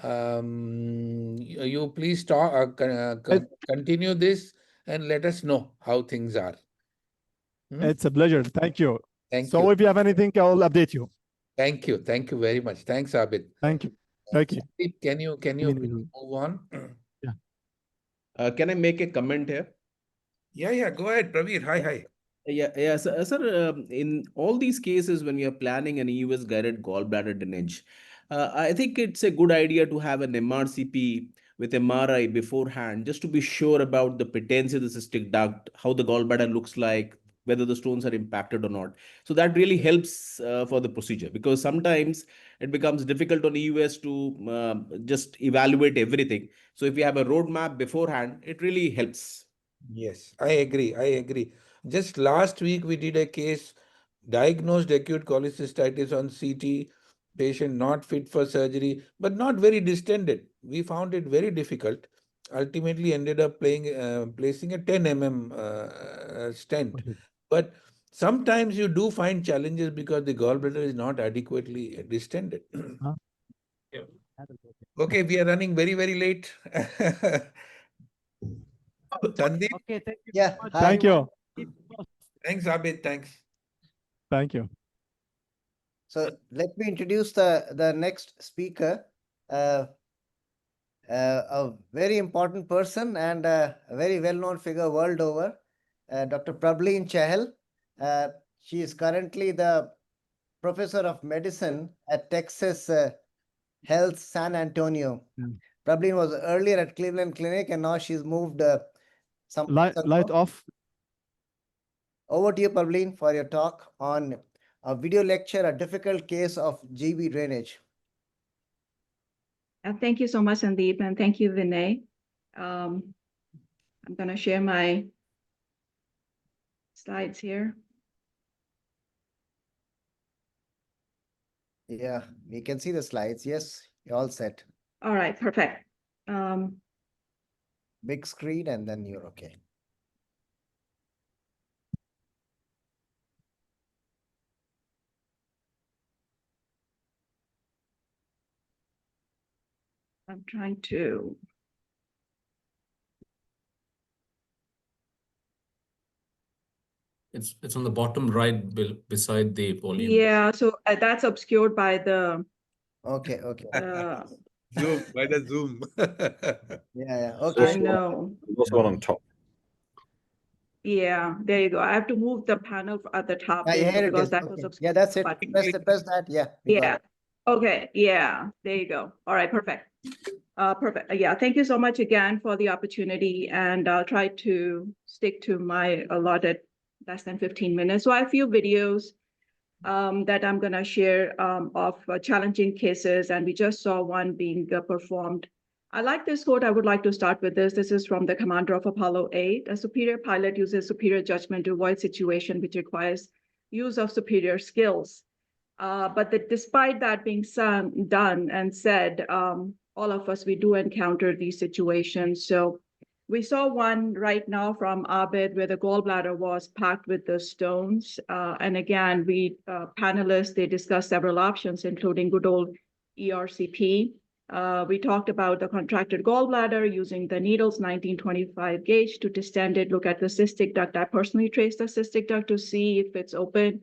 You please continue this and let us know how things are. It's a pleasure. Thank you. Thank you. you. If you have anything, I will update you. Thank you. Thank you very much. Thanks, Abed. Thank you. Thank you. Can you move on? Can I make a comment here? Yeah. Go ahead, Praveer. Hi. Yeah. Sir, in all these cases, when we are planning an EUS guided gallbladder drainage, I think it's a good idea to have an MRCP with MRI beforehand, just to be sure about the patency of the cystic duct, how the gallbladder looks like, whether the stones are impacted or not. So that really helps for the procedure, because sometimes it becomes difficult on EUS to just evaluate everything. So if you have a roadmap beforehand, it really helps. Yes, I agree. Just last week we did a case, diagnosed acute cholecystitis on CT, patient not fit for surgery, but not very distended. We found it very difficult. Ultimately ended up placing a 10 mm stent. But sometimes you do find challenges because the gallbladder is not adequately distended. Okay, we are running very, very late. Sandeep? Okay, thank you. Yeah, thank you. Thanks, Abed. Thanks. Thank you. So let me introduce the next speaker, a very important person and a very well-known figure world over, Dr. Prabhleen Chahal. She is currently the professor of medicine at Texas Health San Antonio. Prabhleen was earlier at Cleveland Clinic, and now she's moved some light off. Over to you, Prabhleen, for your talk on a video lecture, a difficult case of GB drainage. Thank you so much, Sandeep, and thank you, Vinay. I'm going to share my slides here. Yeah, we can see the slides. Yes, you're all set. All right, perfect. Big screen, and then you're okay. I'm trying to. It's on the bottom right beside the volume. Yeah, so that's obscured by the. Okay. Zoom, by the Zoom. Yeah. Okay. I know. This one on top. Yeah, there you go. I have to move the panel at the top Here it because is. that was Okay. obscured. Yeah, that's it. Press that. Yeah. Yeah. Okay, yeah, there you go. All right, perfect. Perfect. Yeah, thank you so much again for the opportunity, and I'll try to stick to my allotted less than 15 minutes. So I have a few videos that I'm going to share of challenging cases, and we just saw one being performed. I like this quote. I would like to start with this. This is from the commander of Apollo 8. A superior pilot uses superior judgment to avoid situation which requires use of superior skills. But despite that being done and said, all of us, we do encounter these situations. So we saw one right now from Abed where the gallbladder was packed with the stones. And again, we panelists, they discussed several options, including good old ERCP. We talked about the contracted gallbladder using the needles 1925 gauge to distend it, look at the cystic duct. I personally traced the cystic duct to see if it's open.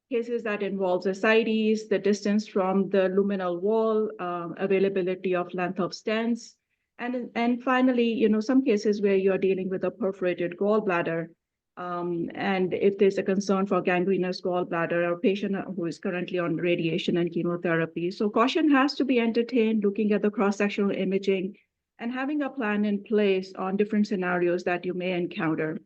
Cases that involves ascites, the distance from the luminal wall, availability of length of stents, and finally, some cases where you're dealing with a perforated gallbladder, and if there's a concern for gangrenous gallbladder or patient who is currently on radiation and chemotherapy. So caution has to be entertained, looking at the cross-sectional imaging and having a plan in place on different scenarios that you may encounter.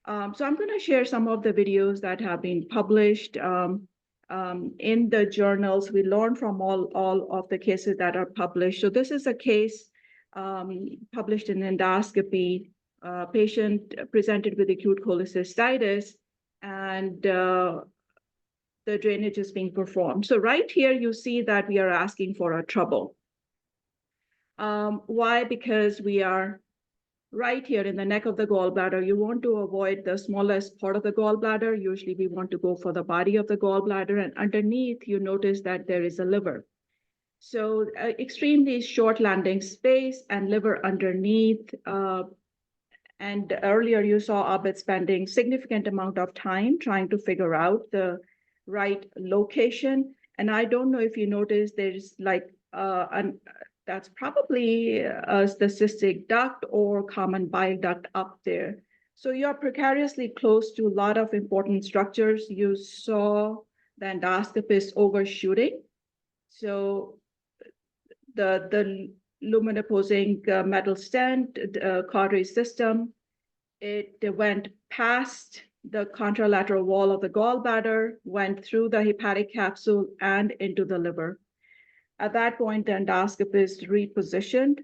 So I'm going to share some of the videos that have been published in the journals. We learn from all of the cases that are published. So this is a case published in endoscopy. Patient presented with acute cholecystitis, and the drainage is being performed. So right here, you see that we are asking for a trouble. Why? Because we are right here in the neck of the gallbladder. You want to avoid the smallest part of the gallbladder. Usually we want to go for the body of the gallbladder, and underneath you notice that there is a liver. So extremely short landing space and liver underneath. And earlier you saw Abed spending significant amount of time trying to figure out the right location. And I don't know if you noticed, there's like that's probably the cystic duct or common bile duct up there. So you're precariously close to a lot of important structures. You saw the endoscopist overshooting. So the lumen-opposing metal stent, cautery system, it went past the contralateral wall of the gallbladder, went through the hepatic capsule and into the liver. At that point, the endoscopist repositioned,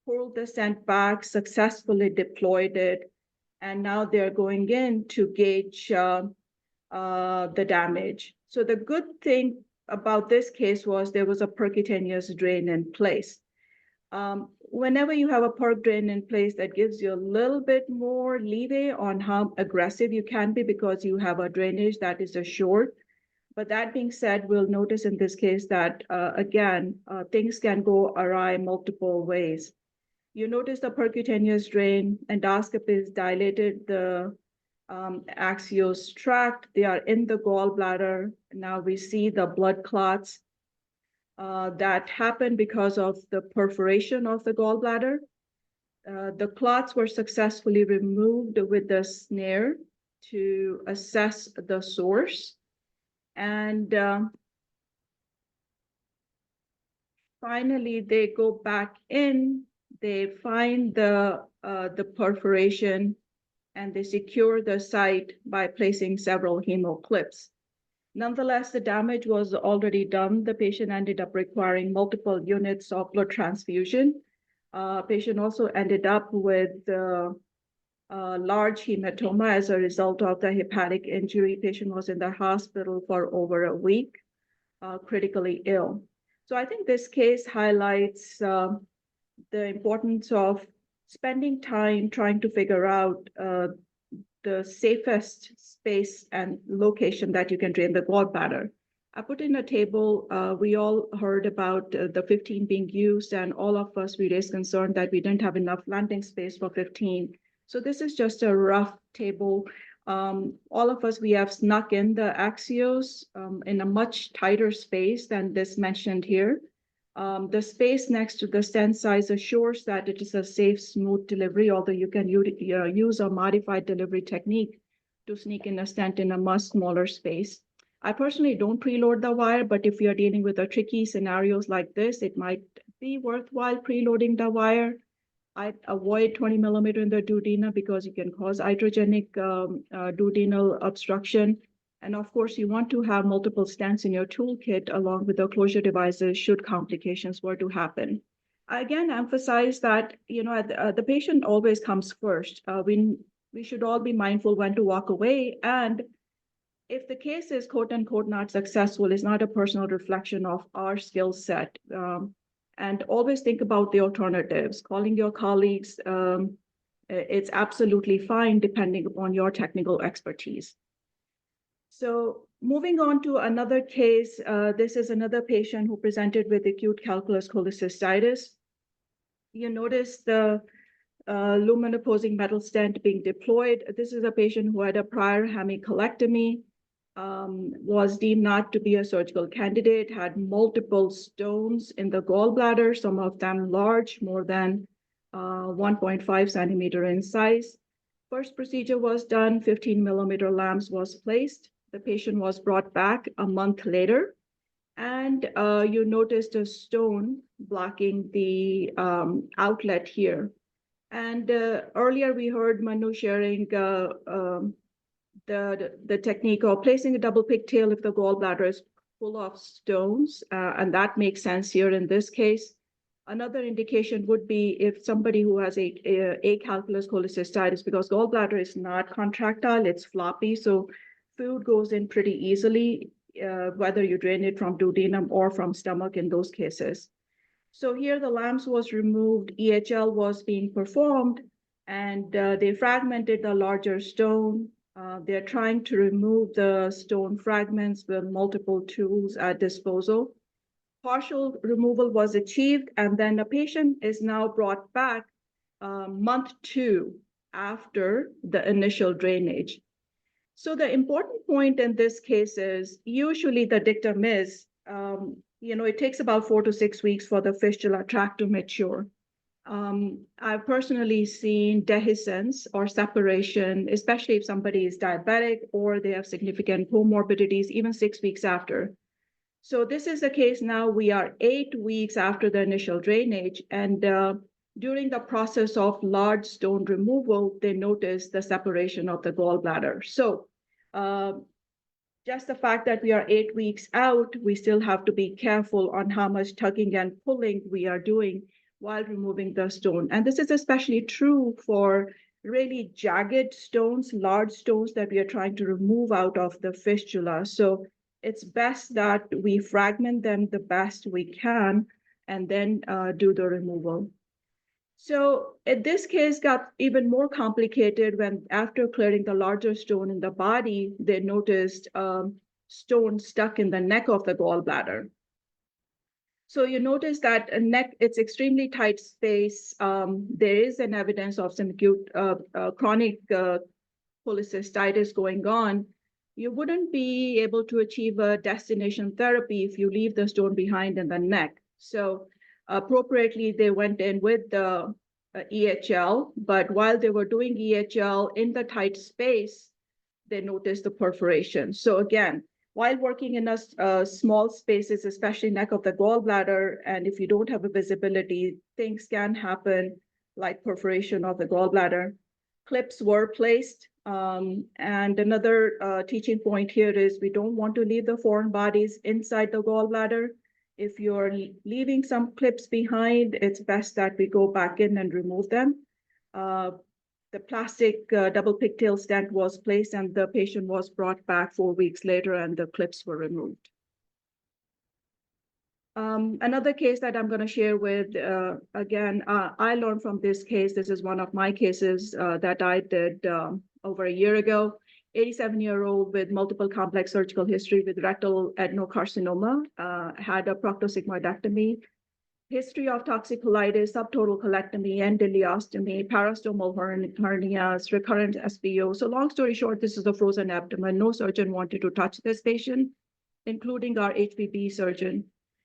pulled the stent back, successfully deployed it, and now they're going in to gauge the damage. So the good thing about this case was there was a percutaneous drain in place. Whenever you have a perc drain in place, that gives you a little bit more leeway on how aggressive you can be because you have a drainage that is assured. But that being said, we'll notice in this case that, again, things can go awry multiple ways. You notice the percutaneous drain, endoscopist dilated the axios tract. They are in the gallbladder. Now we see the blood clots that happened because of the perforation of the gallbladder. The clots were successfully removed with the snare to assess the source. And finally, they go back in, they find the perforation, and they secure the site by placing several hemoclips. Nonetheless, the damage was already done. The patient ended up requiring multiple units of blood transfusion. Patient also ended up with large hematoma as a result of the hepatic injury. Patient was in the hospital for over a week, critically ill. So I think this case highlights the importance of spending time trying to figure out the safest space and location that you can drain the gallbladder. I put in a table, we all heard about the 15 being used, and all of us, we raised concern that we didn't have enough landing space for 15. So this is just a rough table. All of us, we have snuck in the axios in a much tighter space than this mentioned here. The space next to the stent size assures that it is a safe, smooth delivery, although you can use a modified delivery technique to sneak in a stent in a much smaller space. I personally don't preload the wire, but if you're dealing with tricky scenarios like this, it might be worthwhile preloading the wire. I'd avoid 20 millimeter in the duodenum because you can cause iatrogenic duodenal obstruction. And of course, you want to have multiple stents in your toolkit along with the closure devices should complications were to happen. I again emphasize that the patient always comes first. We should all be mindful when to walk away. And if the case is quote unquote not successful, it's not a personal reflection of our skill set. And always think about the alternatives. Calling your colleagues, it's absolutely fine depending upon your technical expertise. So moving on to another case, this is another patient who presented with acute calculus cholecystitis. You notice the lumen opposing metal stent being deployed. This is a patient who had a prior hemicolectomy, was deemed not to be a surgical candidate, had multiple stones in the gallbladder, some of them large, more than 1.5 centimeter in size. First procedure was done, 15 millimeter lamps was placed. The patient was brought back a month later, and you noticed a stone blocking the outlet here. And earlier we heard Manu sharing the technique of placing a double pigtail if the gallbladder is full of stones, and that makes sense here in this case. Another indication would be if somebody who has a calculus cholecystitis, because gallbladder is not contractile, it's floppy, so food goes in pretty easily, whether you drain it from duodenum or from stomach in those cases. So here the lamps was removed, EHL was being performed, and they fragmented the larger stone. They're trying to remove the stone fragments with multiple tools at disposal. Partial removal was achieved, and then the patient is now brought back month 2 after the initial drainage. So the important point in this case is usually the dictum is, it takes about 4 to 6 weeks for the fistula tract to mature. I've personally seen dehiscence or separation, especially if somebody is diabetic or they have significant comorbidities, even 6 weeks after. So this is the case now. We are 8 weeks after the initial drainage, and during the process of large stone removal, they noticed the separation of the gallbladder. So just the fact that we are 8 weeks out, we still have to be careful on how much tugging and pulling we are doing while removing the stone. And this is especially true for really jagged stones, large stones that we are trying to remove out of the fistula. So it's best that we fragment them the best we can and then do the removal. So in this case got even more complicated when after clearing the larger stone in the body, they noticed stone stuck in the neck of the gallbladder. So you notice that a neck, it's extremely tight space. There is an evidence of some acute chronic cholecystitis going on. You wouldn't be able to achieve a destination therapy if you leave the stone behind in the neck. So appropriately, they went in with the EHL, but while they were doing EHL in the tight space, they noticed the perforation. So again, while working in a small spaces, especially neck of the gallbladder, and if you don't have a visibility, things can happen like perforation of the gallbladder. Clips were placed. And another teaching point here is we don't want to leave the foreign bodies inside the gallbladder. If you're leaving some clips behind, it's best that we go back in and remove them. The plastic double pigtail stent was placed and the patient was brought back 4 weeks later and the clips were removed. Another case that I'm going to share with, again, I learned from this case. This is one of my cases that I did over a year ago. 87-year-old with multiple complex surgical history with rectal adenocarcinoma, had a proctosigmoidectomy, history of toxic colitis, subtotal colectomy, endoleostomy, parastomal hernias, recurrent SBO. So long story short, this is a frozen abdomen. No surgeon wanted to touch this patient, including our HPB surgeon.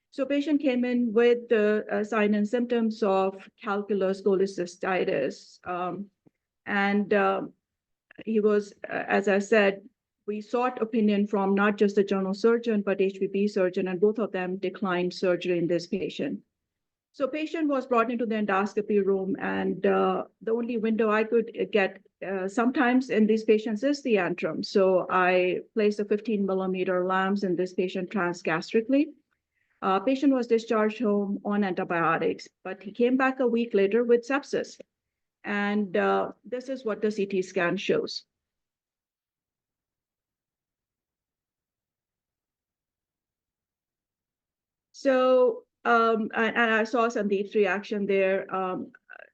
So patient came in with the sign and symptoms of calculus cholecystitis. He was, as I said, we sought opinion from not just the general surgeon, but HPB surgeon, and both of them declined surgery in this patient. So patient was brought into the endoscopy room, and the only window I could get sometimes in these patients is the antrum. So I placed a 15mm lamps in this patient transgastrically. Patient was discharged home on antibiotics, but he came back a week later with sepsis. And this is what the CT scan shows. So, and I saw some deep reaction there.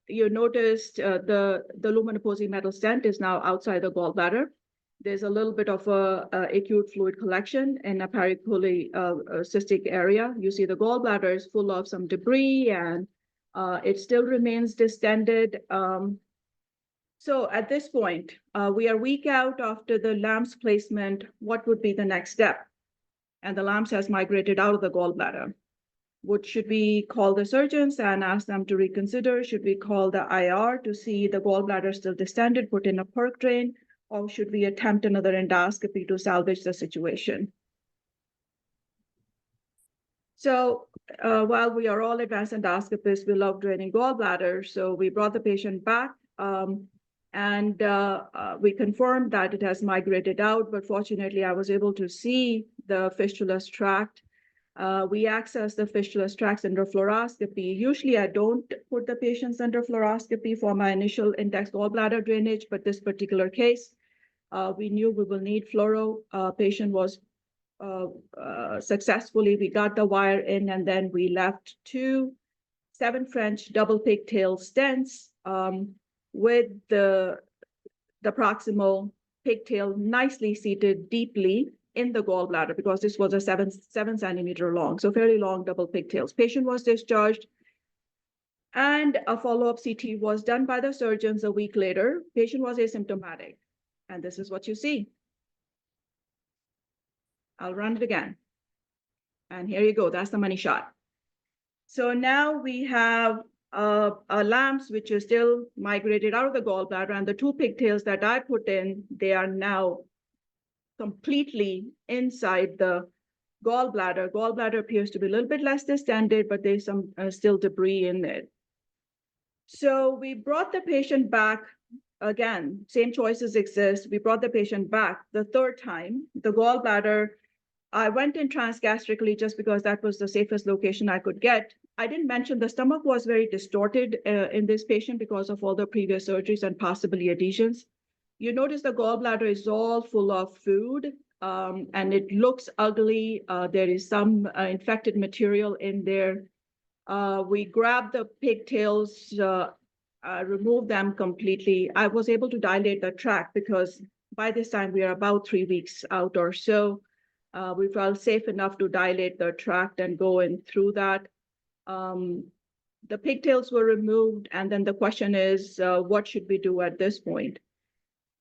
You noticed the lumen-opposing metal stent is now outside the gallbladder. There's a little bit of a acute fluid collection in a cystic area. You see the gallbladder is full of some debris, and it still remains distended. So at this point, we are a week out after the lamps placement. What would be the next step? And the lamps has migrated out of the gallbladder. Should we call the surgeons and ask them to reconsider? Should we call the IR to see the gallbladder still distended, put in a perc drain, or should we attempt another endoscopy to salvage the situation? So while we are all advanced endoscopists, we love draining gallbladder. So we brought the patient back and we confirmed that it has migrated out, but fortunately I was able to see the fistulous tract. We access the fistulous tracts under fluoroscopy. Usually I don't put the patients under fluoroscopy for my initial index gallbladder drainage, but this particular case, we knew we will need fluoro. Patient was successfully, we got the wire in, and then we left 2 7 French double pigtail stents with the proximal pigtail nicely seated deeply in the gallbladder, because this was a 7 centimeter long, so fairly long double pigtails. Patient was discharged, and a follow-up CT was done by the surgeons a week later. Patient was asymptomatic, and this is what you see. I'll run it again. And here you go, that's the money shot. So now we have a lamps which is still migrated out of the gallbladder, and the 2 pigtails that I put in, they are now completely inside the gallbladder. Gallbladder appears to be a little bit less distended, but there's some still debris in it. So we brought the patient back again, same choices exist. We brought the patient back the 3rd time. The gallbladder, I went in transgastrically just because that was the safest location I could get. I didn't mention the stomach was very distorted in this patient because of all the previous surgeries and possibly adhesions. You notice the gallbladder is all full of food and it looks ugly. There is some infected material in there. We grabbed the pigtails, removed them completely. I was able to dilate the tract because by this time we are about 3 weeks out or so. We felt safe enough to dilate the tract and go in through that. The pigtails were removed, and then the question is, what should we do at this point?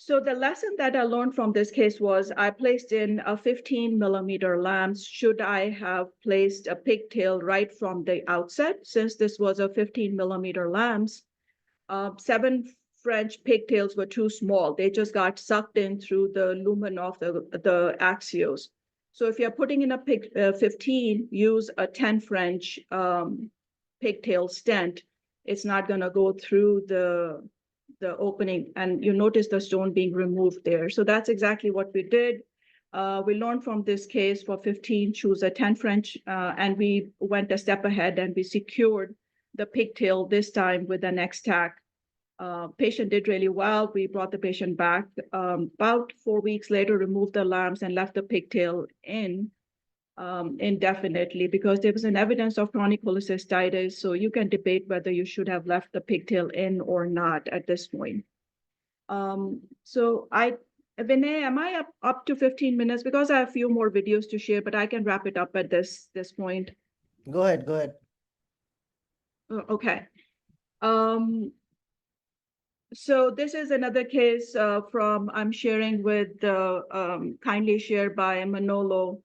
So the lesson that I learned from this case was I placed in a 15mm lamps. Should I have placed a pigtail right from the outset? Since this was a 15mm lamps, 7 French pigtails were too small. They just got sucked in through the lumen of the axios. So if you're putting in a 15, use a 10 French pigtail stent. It's not going to go through the opening, and you notice the stone being removed there. So that's exactly what we did. We learned from this case for 15, choose a 10 French, and we went a step ahead and we secured the pigtail this time with an X-tack. Patient did really well. We brought the patient back about 4 weeks later, removed the lamps and left the pigtail in indefinitely because there was an evidence of chronic cholecystitis. So you can debate whether you should have left the pigtail in or not at this point. So Vinay, am I up to 15 minutes? Because I have a few more videos to share, but I can wrap it up at this point. Go ahead. Okay. So this is another case I'm sharing with kindly shared by Manolo.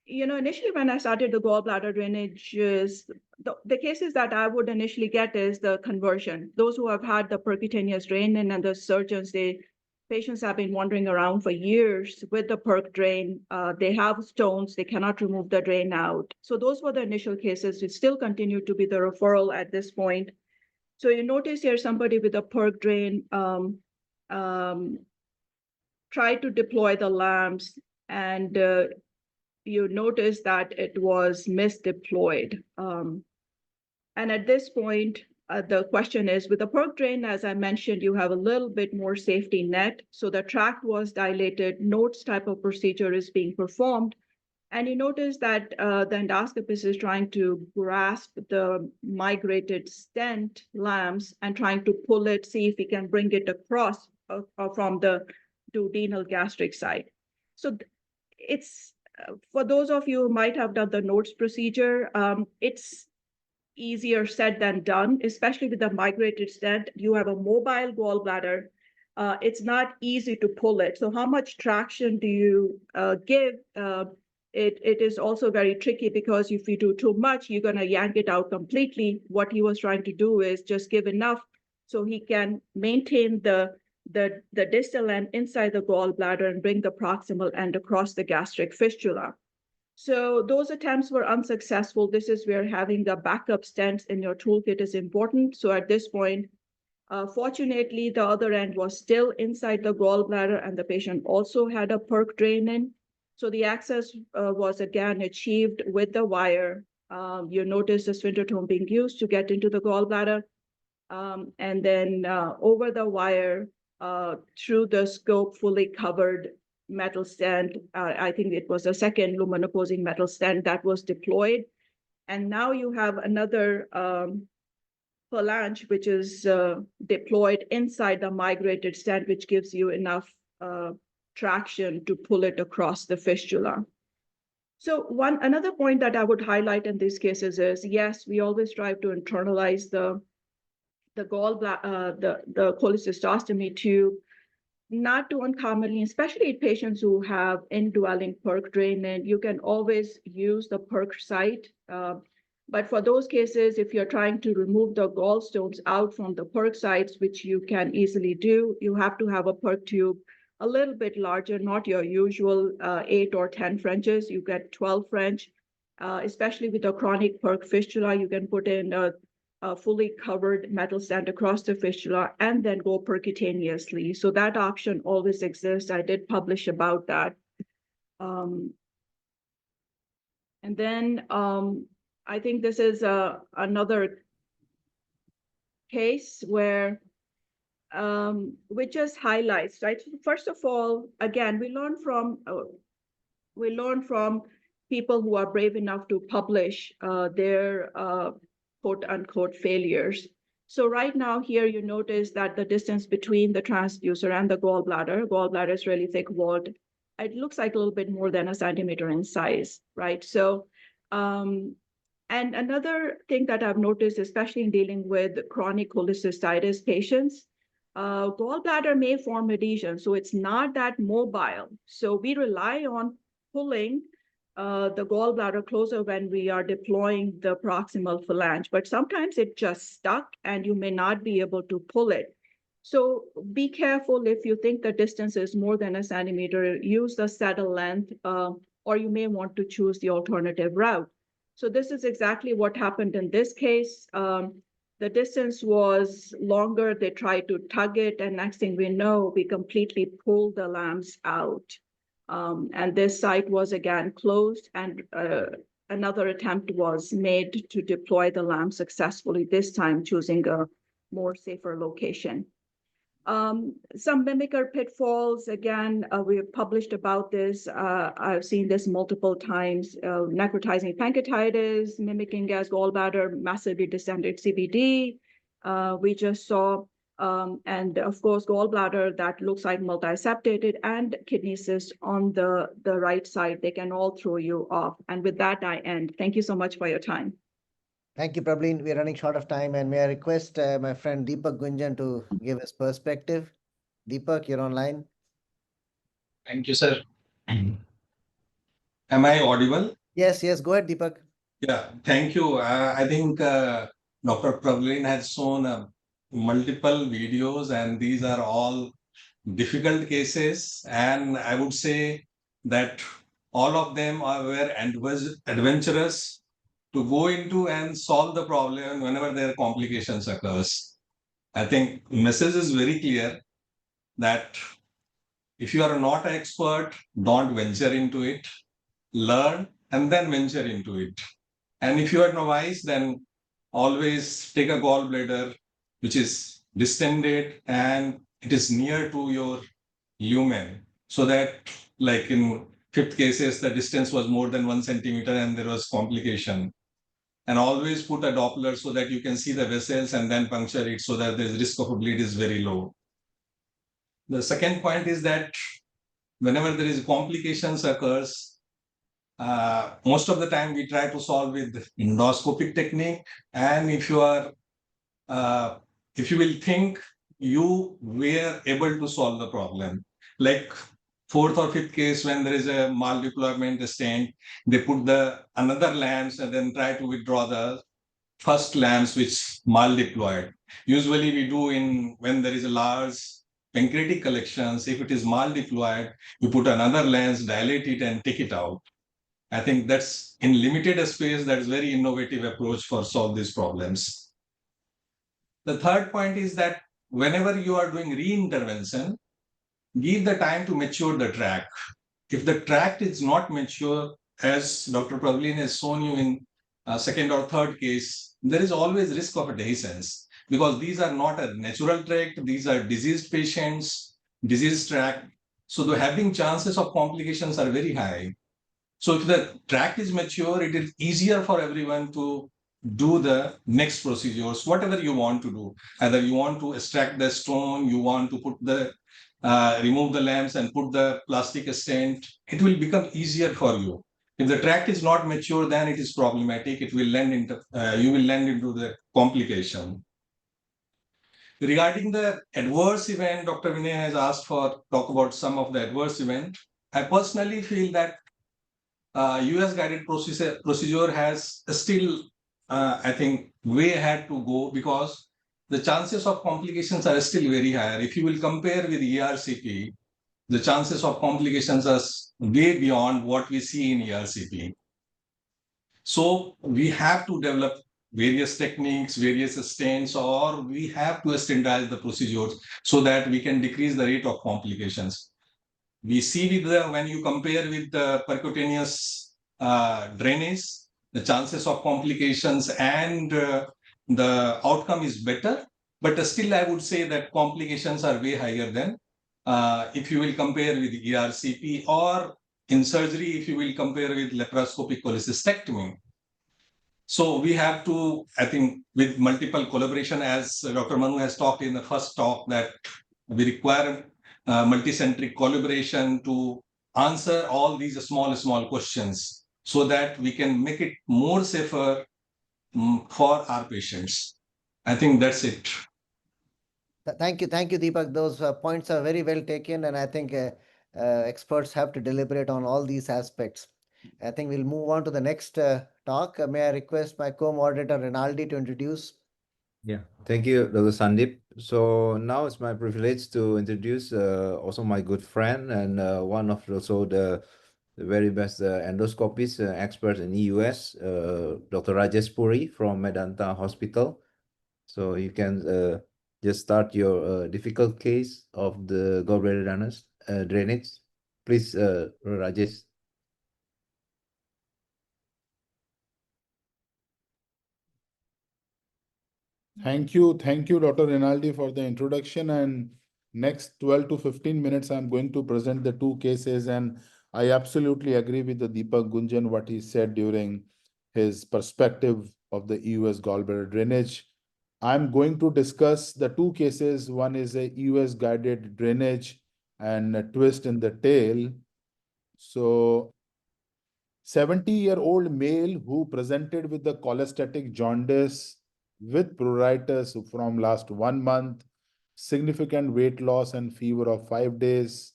You know, initially when I started the gallbladder drainage, the cases that I would initially get is the conversion. Those who have had the percutaneous drain and the surgeons, they patients have been wandering around for years with the PERC drain. They have stones, they cannot remove the drain out. So those were the initial cases. It still continued to be the referral at this point. So you notice here somebody with a PERC drain tried to deploy the lamps, and you notice that it was misdeployed. And at this point, the question is, with the PERC drain, as I mentioned, you have a little bit more safety net. So the tract was dilated, NOTES type of procedure is being performed. And you notice that the endoscopist is trying to grasp the migrated stent lamps and trying to pull it, see if he can bring it across from the duodenal gastric side. So it's, for those of you who might have done the NOTES procedure, it's easier said than done, especially with the migrated stent. You have a mobile gallbladder. It's not easy to pull it. So how much traction do you give? It is also very tricky, because if you do too much, you're going to yank it out completely. What he was trying to do is just give enough so he can maintain the distal end inside the gallbladder and bring the proximal end across the gastric fistula. So those attempts were unsuccessful. This is where having the backup stents in your toolkit is important. So at this point, fortunately, the other end was still inside the gallbladder, and the patient also had a PERC drain in. So the access was again achieved with the wire. You notice the sphincter tone being used to get into the gallbladder. And then over the wire, through the scope, fully covered metal stent. I think it was a second lumen opposing metal stent that was deployed. And now you have another phalange, which is deployed inside the migrated stent, which gives you enough traction to pull it across the fistula. So another point that I would highlight in these cases is, yes, we always strive to internalize the gallbladder, the cholecystostomy tube. Not too uncommonly, especially in patients who have indwelling PERC drain, and you can always use the PERC site. But for those cases, if you're trying to remove the gallstones out from the PERC sites, which you can easily do, you have to have a PERC tube a little bit larger, not your usual 8 or 10 Frenches. You get 12 French, especially with a chronic PERC fistula. You can put in a fully covered metal stent across the fistula and then go percutaneously. So that option always exists. I did publish about that. And then I think this is another case where which just highlights, right? First of all, again, we learn from people who are brave enough to publish their quote unquote failures. So right now here, you notice that the distance between the transducer and the gallbladder is really thick walled. It looks like a little bit more than a centimeter in size, right? So, and another thing that I've noticed, especially in dealing with chronic cholecystitis patients, gallbladder may form adhesion, so it's not that mobile. So we rely on pulling the gallbladder closer when we are deploying the proximal phalange, but sometimes it just stuck and you may not be able to pull it. So be careful if you think the distance is more than a centimeter, use the saddle length, or you may want to choose the alternative route. So this is exactly what happened in this case. The distance was longer, they tried to tug it, and next thing we know, we completely pulled the lamps out. And this site was again closed, and another attempt was made to deploy the lamp successfully, this time choosing a more safer location. Some mimicker pitfalls, again, we have published about this. I've seen this multiple times. Necrotizing pancreatitis, mimicking as gallbladder, massively distended CVD. We just saw, and of course, gallbladder that looks like multiseptated and kidney cyst on the right side. They can all throw you off. And with that, I end. Thank you so much for your time. Thank you, Prabhleen. We're running short of time, and may I request my friend Deepak Gunjan to give his perspective. Deepak, you're online. Thank you, sir. Am I audible? Yes, go ahead, Deepak. Yeah, thank you. I think Dr. Prabhleen has shown multiple videos, and these are all difficult cases, and I would say that all of them were adventurous to go into and solve the problem whenever there are complications occurs. I think message is very clear that if you are not an expert, don't venture into it. Learn and then venture into it. And if you are novice, then always take a gallbladder which is distended and it is near to your lumen, so that, like in fifth cases, the distance was more than 1 centimeter and there was complication. And always put a Doppler so that you can see the vessels and then puncture it, so that the risk of a bleed is very low. The second point is that whenever there is complications occurs, most of the time we try to solve with endoscopic technique. And if you are, if you will think you were able to solve the problem, like fourth or fifth case, when there is a maldeployment stent, they put the another lamps and then try to withdraw the first lamps which maldeployed. Usually we do in when there is a large pancreatic collections, if it is maldeployed, you put another lens, dilate it and take it out. I think that's in limited space, that is very innovative approach for solve these problems. The third point is that whenever you are doing reintervention, give the time to mature the tract. If the tract is not mature, as Dr. Prabhleen has shown you in second or third case, there is always risk of adhesions, because these are not a natural tract, these are diseased patients, diseased tract. So the having chances of complications are very high. So if the tract is mature, it is easier for everyone to do the next procedures, whatever you want to do. Either you want to extract the stone, you want to put the remove the lamps and put the plastic stent, it will become easier for you. If the tract is not mature, then it is problematic. It will land into you will land into the complication. Regarding the adverse event, Dr. Vinay has asked for talk about some of the adverse event. I personally feel that US guided procedure has still, I think, way ahead to go, because the chances of complications are still very high. If you will compare with ERCP, the chances of complications are way beyond what we see in ERCP. So we have to develop various techniques, various stents, or we have to standardize the procedures so that we can decrease the rate of complications. We see with the, when you compare with the percutaneous drainage, the chances of complications and the outcome is better, but still I would say that complications are way higher than if you will compare with ERCP, or in surgery, if you will compare with laparoscopic cholecystectomy. So we have to, I think, with multiple collaboration, as Dr. Manu has talked in the first talk, that we require multicentric collaboration to answer all these small questions, so that we can make it more safer for our patients. I think that's it. Thank you, Deepak. Those points are very well taken, and I think experts have to deliberate on all these aspects. I think we'll move on to the next talk. May I request my co-moderator Rinaldi to introduce? Yeah, thank you, Dr. Sandeep. So now it's my privilege to introduce also my good friend and one of also the very best endoscopist experts in EUS, Dr. Rajesh Puri from Medanta Hospital. So you can just start your difficult case of the gallbladder drainage. Please, Rajesh. Thank you, Dr. Rinaldi, for the introduction. And next 12 to 15 minutes, I'm going to present the two cases. And I absolutely agree with the Deepak Gunjan, what he said during his perspective of the EUS gallbladder drainage. I'm going to discuss the two cases. One is a EUS guided drainage and a twist in the tail. So 70-year-old male who presented with the cholestatic jaundice with pruritus from last 1 month, significant weight loss and fever of 5 days.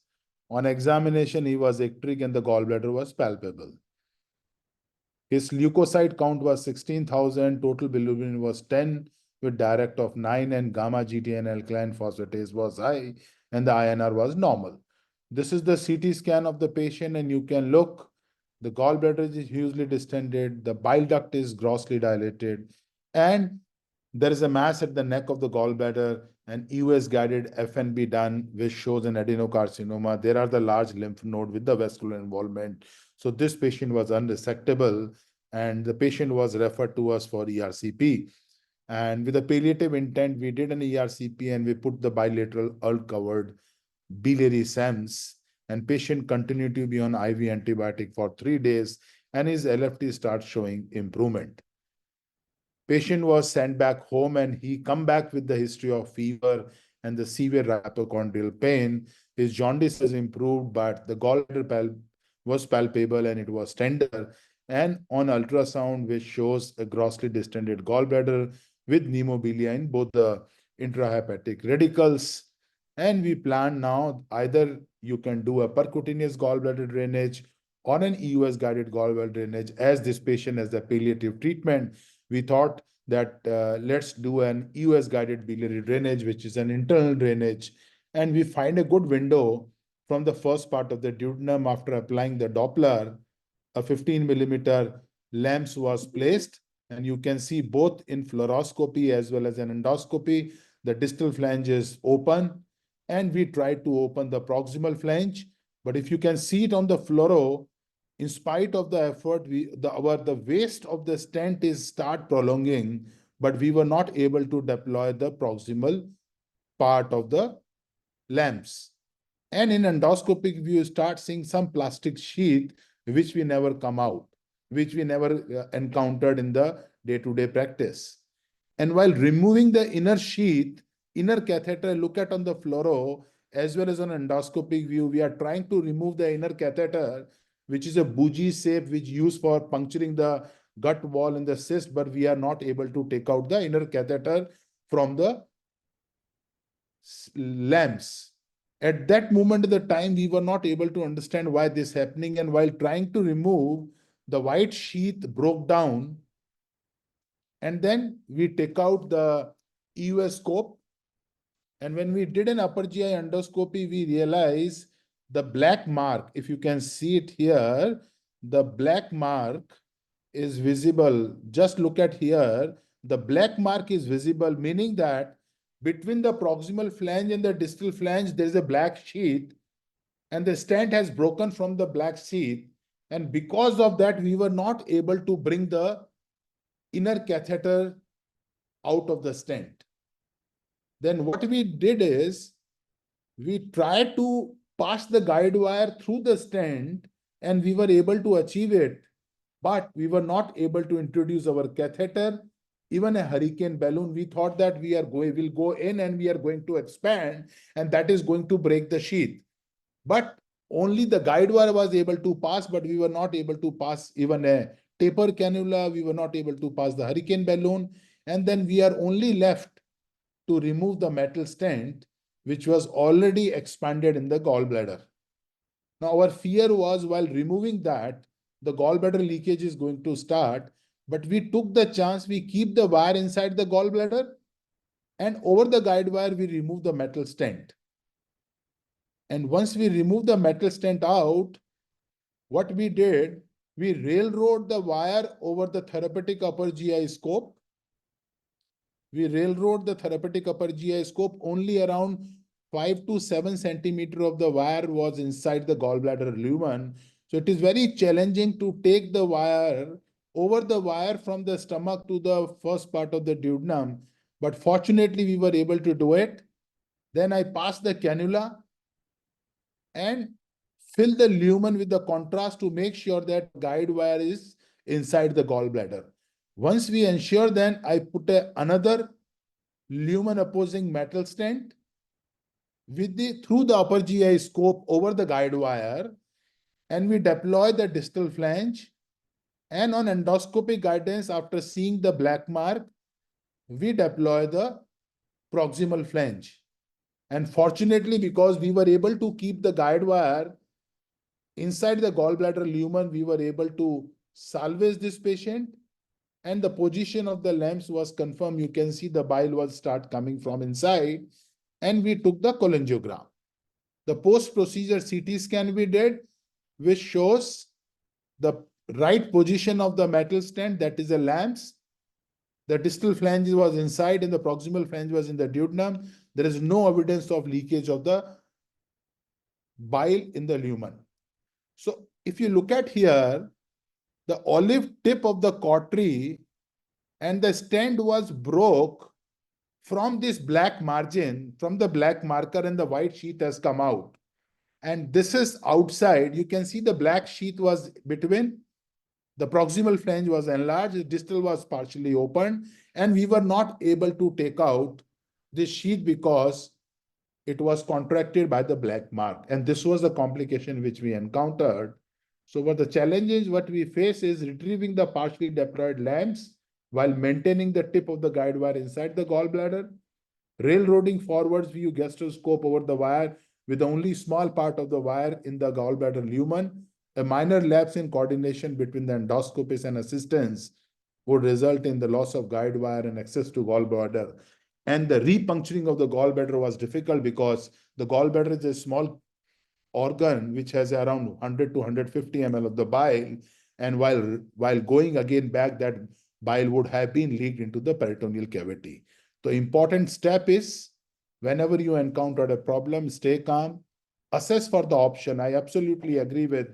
On examination, he was ectric and the gallbladder was palpable. His leukocyte count was 16,000, total bilirubin was 10, with direct of 9 and gamma GTN alkaline phosphatase was high and the INR was normal. This is the CT scan of the patient, and you can look. The gallbladder is hugely distended, the bile duct is grossly dilated, and there is a mass at the neck of the gallbladder, and EUS guided FNB done, which shows an adenocarcinoma. There are the large lymph node with the vascular involvement. So this patient was unresectable, and the patient was referred to us for ERCP. And with a palliative intent, we did an ERCP and we put the bilateral covered biliary SAMs, and patient continued to be on IV antibiotic for 3 days, and his LFT starts showing improvement. Patient was sent back home, and he come back with the history of fever and the severe hypochondrial pain. His jaundice has improved, but the gallbladder was palpable and it was tender. And on ultrasound, which shows a grossly distended gallbladder with pneumobilia in both the intrahepatic radicals. And we plan now either you can do a percutaneous gallbladder drainage or an EUS guided gallbladder drainage. As this patient has the palliative treatment, we thought that let's do an EUS guided biliary drainage, which is an internal drainage. And we find a good window from the first part of the duodenum. After applying the Doppler, a 15 millimeter lens was placed, and you can see both in fluoroscopy as well as an endoscopy, the distal flange is open, and we tried to open the proximal flange. But if you can see it on the fluoro, in spite of the effort, the waist of the stent is start prolonging, but we were not able to deploy the proximal part of the lamps. And in endoscopic view, you start seeing some plastic sheath, which we never come out, which we never encountered in the day-to-day practice. And while removing the inner sheath, inner catheter, look at on the fluoro, as well as on endoscopic view, we are trying to remove the inner catheter, which is a bougie shape, which used for puncturing the gut wall in the cyst, but we are not able to take out the inner catheter from the lamps. At that moment of the time, we were not able to understand why this is happening. And while trying to remove, the white sheath broke down. And then we take out the EUS scope. And when we did an upper GI endoscopy, we realized the black mark, if you can see it here, the black mark is visible. Just look at here. The black mark is visible, meaning that between the proximal flange and the distal flange, there is a black sheath, and the stent has broken from the black sheath. And because of that, we were not able to bring the inner catheter out of the stent. Then what we did is, we tried to pass the guide wire through the stent, and we were able to achieve it, but we were not able to introduce our catheter, even a hurricane balloon. We thought that we'll go in and we are going to expand, and that is going to break the sheath. But only the guide wire was able to pass, but we were not able to pass even a taper cannula. We were not able to pass the hurricane balloon. And then we are only left to remove the metal stent, which was already expanded in the gallbladder. Now, our fear was, while removing that, the gallbladder leakage is going to start, but we took the chance. We keep the wire inside the gallbladder, and over the guide wire, we remove the metal stent. And once we remove the metal stent out, what we did, we railroad the wire over the therapeutic upper GI scope. We railroad the therapeutic upper GI scope. Only around 5 to 7 centimeters of the wire was inside the gallbladder lumen. So it is very challenging to take the wire over the wire from the stomach to the first part of the duodenum. But fortunately, we were able to do it. Then I passed the cannula and fill the lumen with the contrast to make sure that guide wire is inside the gallbladder. Once we ensure, then I put another lumen opposing metal stent through the upper GI scope over the guide wire, and we deploy the distal flange. And on endoscopic guidance, after seeing the black mark, we deploy the proximal flange. And fortunately, because we were able to keep the guide wire inside the gallbladder lumen, we were able to salvage this patient. and the position of the lamps was confirmed. You can see the bile was start coming from inside, and we took the cholangiogram. The post-procedure CT scan we did, which shows the right position of the metal stent, that is the lamps. The distal flange was inside and the proximal flange was in the duodenum. There is no evidence of leakage of the bile in the lumen. So if you look at here, the olive tip of the cautery and the stent was broke from this black margin, from the black marker, and the white sheath has come out. And this is outside. You can see the black sheath was between. The proximal flange was enlarged, the distal was partially opened, and we were not able to take out this sheath because it was contracted by the black mark. And this was the complication which we encountered. So what the challenges what we face is retrieving the partially deployed lamps while maintaining the tip of the guide wire inside the gallbladder, railroading forwards view gastroscope over the wire with only small part of the wire in the gallbladder lumen. A minor lapse in coordination between the endoscopist and assistants would result in the loss of guide wire and access to gallbladder. And the repuncturing of the gallbladder was difficult because the gallbladder is a small organ which has around 100 to 150 ml of the bile. And while going again back, that bile would have been leaked into the peritoneal cavity. The important step is whenever you encounter a problem, stay calm, assess for the option. I absolutely agree with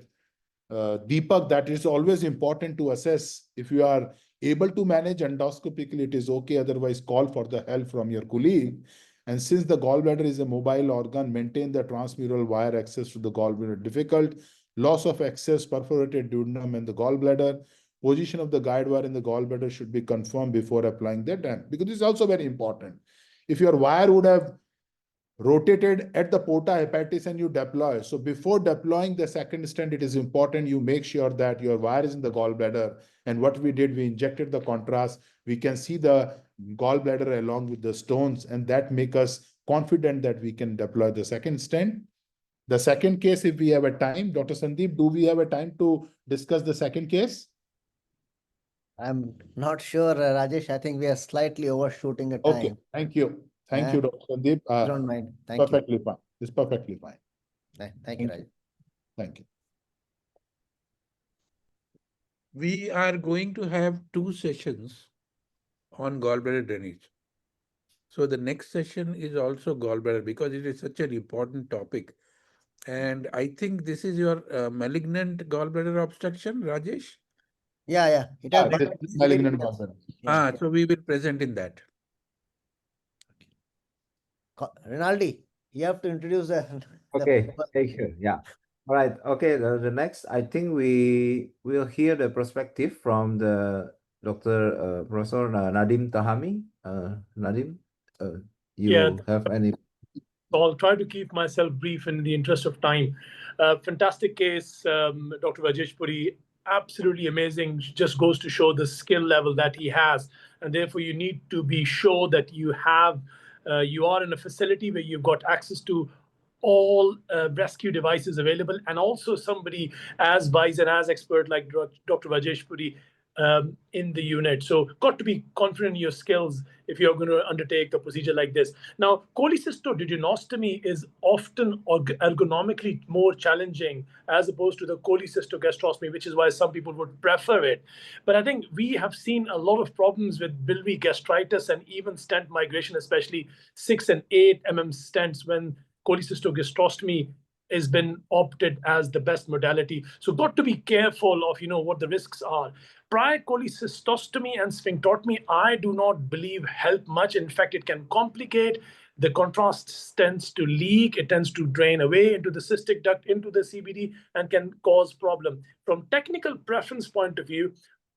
Deepak, that is always important to assess. If you are able to manage endoscopically, it is okay. Otherwise, call for the help from your colleague. And since the gallbladder is a mobile organ, maintain the transmural wire access to the gallbladder difficult. Loss of access, perforated duodenum and the gallbladder. Position of the guide wire in the gallbladder should be confirmed before applying the dam, because this is also very important. If your wire would have rotated at the porta hepatis and you deploy. So before deploying the second stent, it is important you make sure that your wire is in the gallbladder. And what we did, we injected the contrast. We can see the gallbladder along with the stones, and that make us confident that we can deploy the second stent. The second case, if we have a time, Dr. Sandeep, do we have a time to discuss the second case? I'm not sure, Rajesh. I think we are slightly overshooting a time. Okay, thank you. Thank you, Dr. Sandeep. Don't mind. Thank perfectly fine. It's perfectly fine. Thank you, Rajesh. Thank you. We are going to have 2 sessions on gallbladder drainage. So the next session is also gallbladder because it is such an important topic. And I think this is your malignant gallbladder obstruction, Rajesh? Yeah. It has been malignant gallbladder. So we will present in that. Rinaldi, you have to introduce the Okay, thank you. Yeah. All right. Okay. The next, I think we will hear the perspective from the Professor Nadeem Tehami. Nadeem, you have any? So I'll try to keep myself brief in the interest of time. Fantastic case, Dr. Rajesh Puri. Absolutely amazing. Just goes to show the skill level that he has, and therefore you need to be sure that you are in a facility where you've got access to all rescue devices available, and also somebody as wise and as expert like Dr. Rajesh Puri in the unit. So got to be confident in your skills if you're going to undertake a procedure like this. Now, cholecystoduodenostomy is often ergonomically more challenging as opposed to the cholecystogastrostomy, which is why some people would prefer it. But I think we have seen a lot of problems with biliary gastritis and even stent migration, especially 6 and 8 stents when cholecystogastrostomy has been opted as the best modality. So got to be careful of what the risks are. Prior cholecystostomy and sphincterotomy, I do not believe help much. In fact, it can complicate. The contrast tends to leak. It tends to drain away into the cystic duct, into the CBD, and can cause problem. From technical preference point of view,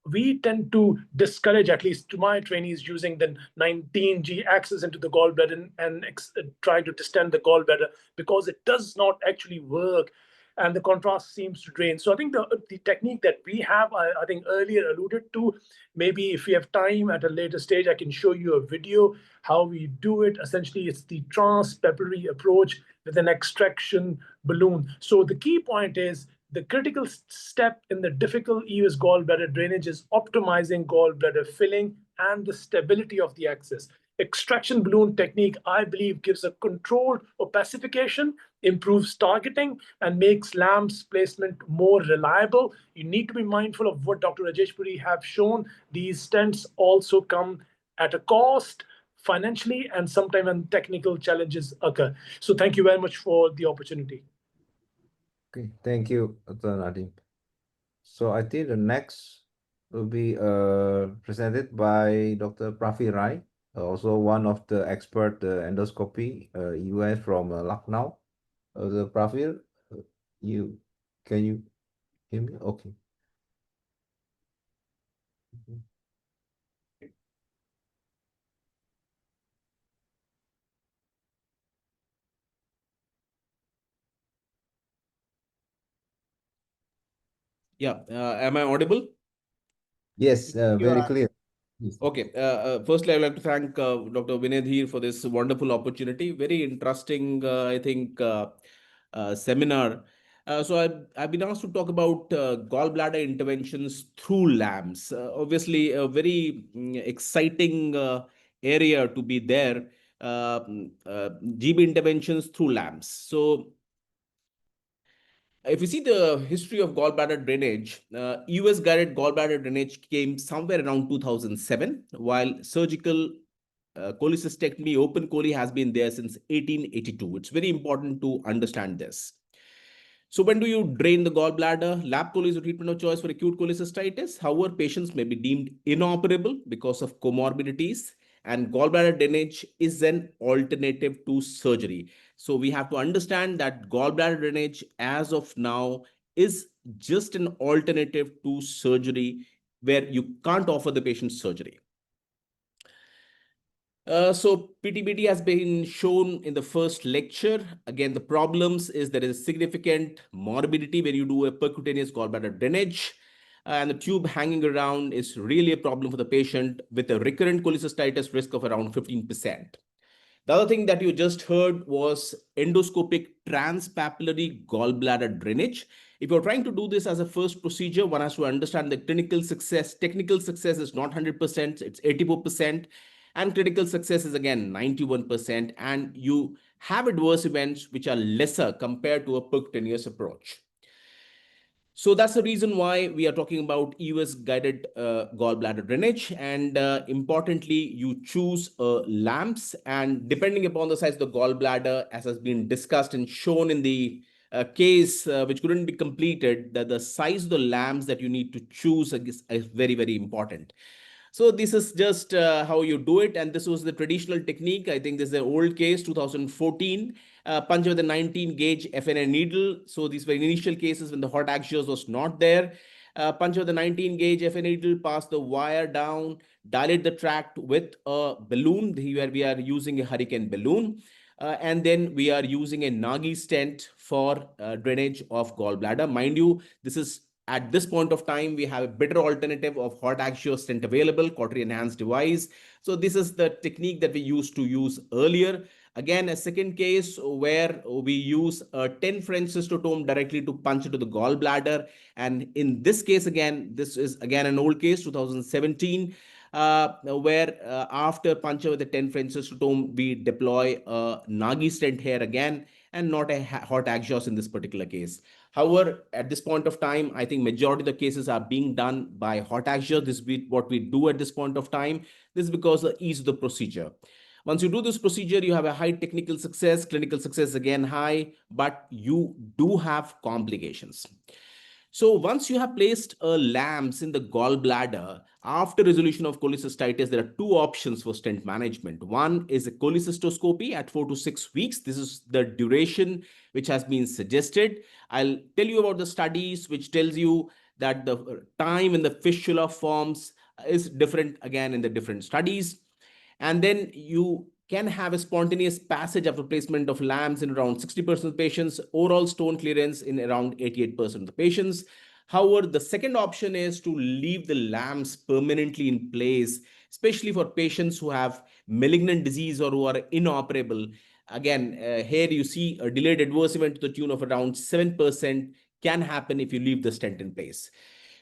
we tend to discourage, at least to my trainees, using the 19G access into the gallbladder and trying to distend the gallbladder because it does not actually work and the contrast seems to drain. So I think the technique that we have, I think earlier alluded to, maybe if we have time at a later stage, I can show you a video how we do it. Essentially, it's the transpapillary approach with an extraction balloon. So the key point is The critical step in the difficult EUS gallbladder drainage is optimizing gallbladder filling and the stability of the access. Extraction balloon technique, I believe, gives a controlled opacification, improves targeting, and makes lamps placement more reliable. You need to be mindful of what Dr. Rajesh Puri have shown. These stents also come at a cost financially, and sometimes when technical challenges occur. So thank you very much for the opportunity. Okay, thank you, Dr. Nadeem. So I think the next will be presented by Dr. Prafi Rai, also one of the expert endoscopy EUS from Lucknow. The Prafi, can you hear me? Okay. Yeah, am I audible? Yes, very are. clear. Okay. Firstly, I would like to thank Dr. Vinay Dheer for this wonderful opportunity. Very interesting, I think, seminar. So I've been asked to talk about gallbladder interventions through lamps. Obviously, a very exciting area to be there. GB interventions through lamps. So if you see the history of gallbladder drainage, US guided gallbladder drainage came somewhere around 2007, while surgical cholecystectomy, open chole, has been there since 1882. It's very important to understand this. So when do you drain the gallbladder? Lap chole is a treatment of choice for acute cholecystitis. However, patients may be deemed inoperable because of comorbidities, and gallbladder drainage is an alternative to surgery. So we have to understand that gallbladder drainage as of now is just an alternative to surgery where you can't offer the patient surgery. So PTBT has been shown in the first lecture. Again, the problems is there is a significant morbidity when you do a percutaneous gallbladder drainage, and the tube hanging around is really a problem for the patient with a recurrent cholecystitis risk of around 15%. The other thing that you just heard was endoscopic transpapillary gallbladder drainage. If you're trying to do this as a first procedure, one has to understand the clinical success. Technical success is not 100%, it's 84%. And critical success is again 91%. And you have adverse events which are lesser compared to a percutaneous approach. So that's the reason why we are talking about EUS guided gallbladder drainage. And importantly, you choose lamps, and depending upon the size of the gallbladder, as has been discussed and shown in the case which couldn't be completed, that the size of the lamps that you need to choose is very, very important. So this is just how you do it. And this was the traditional technique. I think this is an old case, 2014. Punch with a 19 gauge FNA needle. So these were initial cases when the hot axios was not there. Punch with a 19 gauge FNA needle, pass the wire down, dilate the tract with a balloon. Here we are using a hurricane balloon. And then we are using a Nagi stent for drainage of gallbladder. Mind you, this is at this point of time, we have a better alternative of hot axial stent available, cautery enhanced device. So this is the technique that we used to use earlier. Again, a second case where we use a 10 French cystotome directly to punch into the gallbladder. And in this case, again, this is again an old case, 2017. Where after puncture with a 10 French cystotome, we deploy a Nagi stent here again, and not a hot axios in this particular case. However, at this point of time, I think majority of the cases are being done by hot axios. This is what we do at this point of time. This is because of the ease of the procedure. Once you do this procedure, you have a high technical success, clinical success again high, but you do have complications. So once you have placed lamps in the gallbladder, after resolution of cholecystitis, there are two options for stent management. One is a cholecystoscopy at 4 to 6 weeks. This is the duration which has been suggested. I'll tell you about the studies which tells you that the time in the fistula forms is different again in the different studies. And then you can have a spontaneous passage of replacement of lamps in around 60% of patients, oral stone clearance in around 88% of the patients. However, the second option is to leave the lamps permanently in place, especially for patients who have malignant disease or who are inoperable. Again, here you see a delayed adverse event to the tune of around 7% can happen if you leave the stent in place.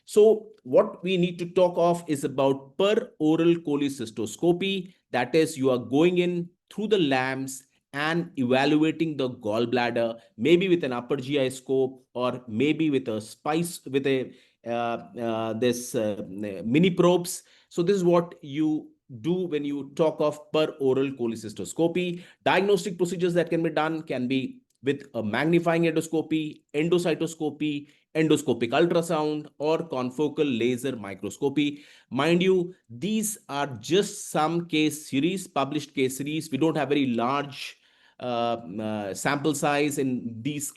So what we need to talk of is about per oral cholecystoscopy. That is, you are going in through the lamps and evaluating the gallbladder, maybe with an upper GI scope or maybe with a mini probes. So this is what you do when you talk of per oral cholecystoscopy. Diagnostic procedures that can be done can be with a magnifying endoscopy, endocytoscopy, endoscopic ultrasound, or confocal laser microscopy. Mind you, these are just some case series, published case series. We don't have very large sample size in these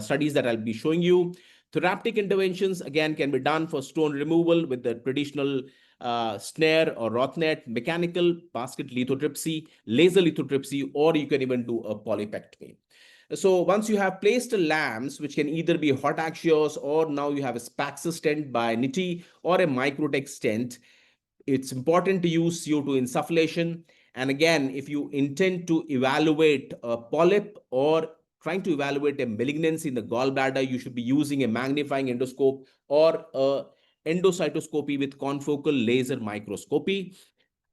studies that I'll be showing you. Therapeutic interventions, again, can be done for stone removal with the traditional snare or rothnet, mechanical basket lithotripsy, laser lithotripsy, or you can even do a polypectomy. So once you have placed a lamps, which can either be hot axios, or now you have a Spaxer stent by Niti or a Microtech stent, it's important to use CO2 insufflation. And again, if you intend to evaluate a polyp or trying to evaluate a malignancy in the gallbladder, you should be using a magnifying endoscope or a endocytoscopy with confocal laser microscopy.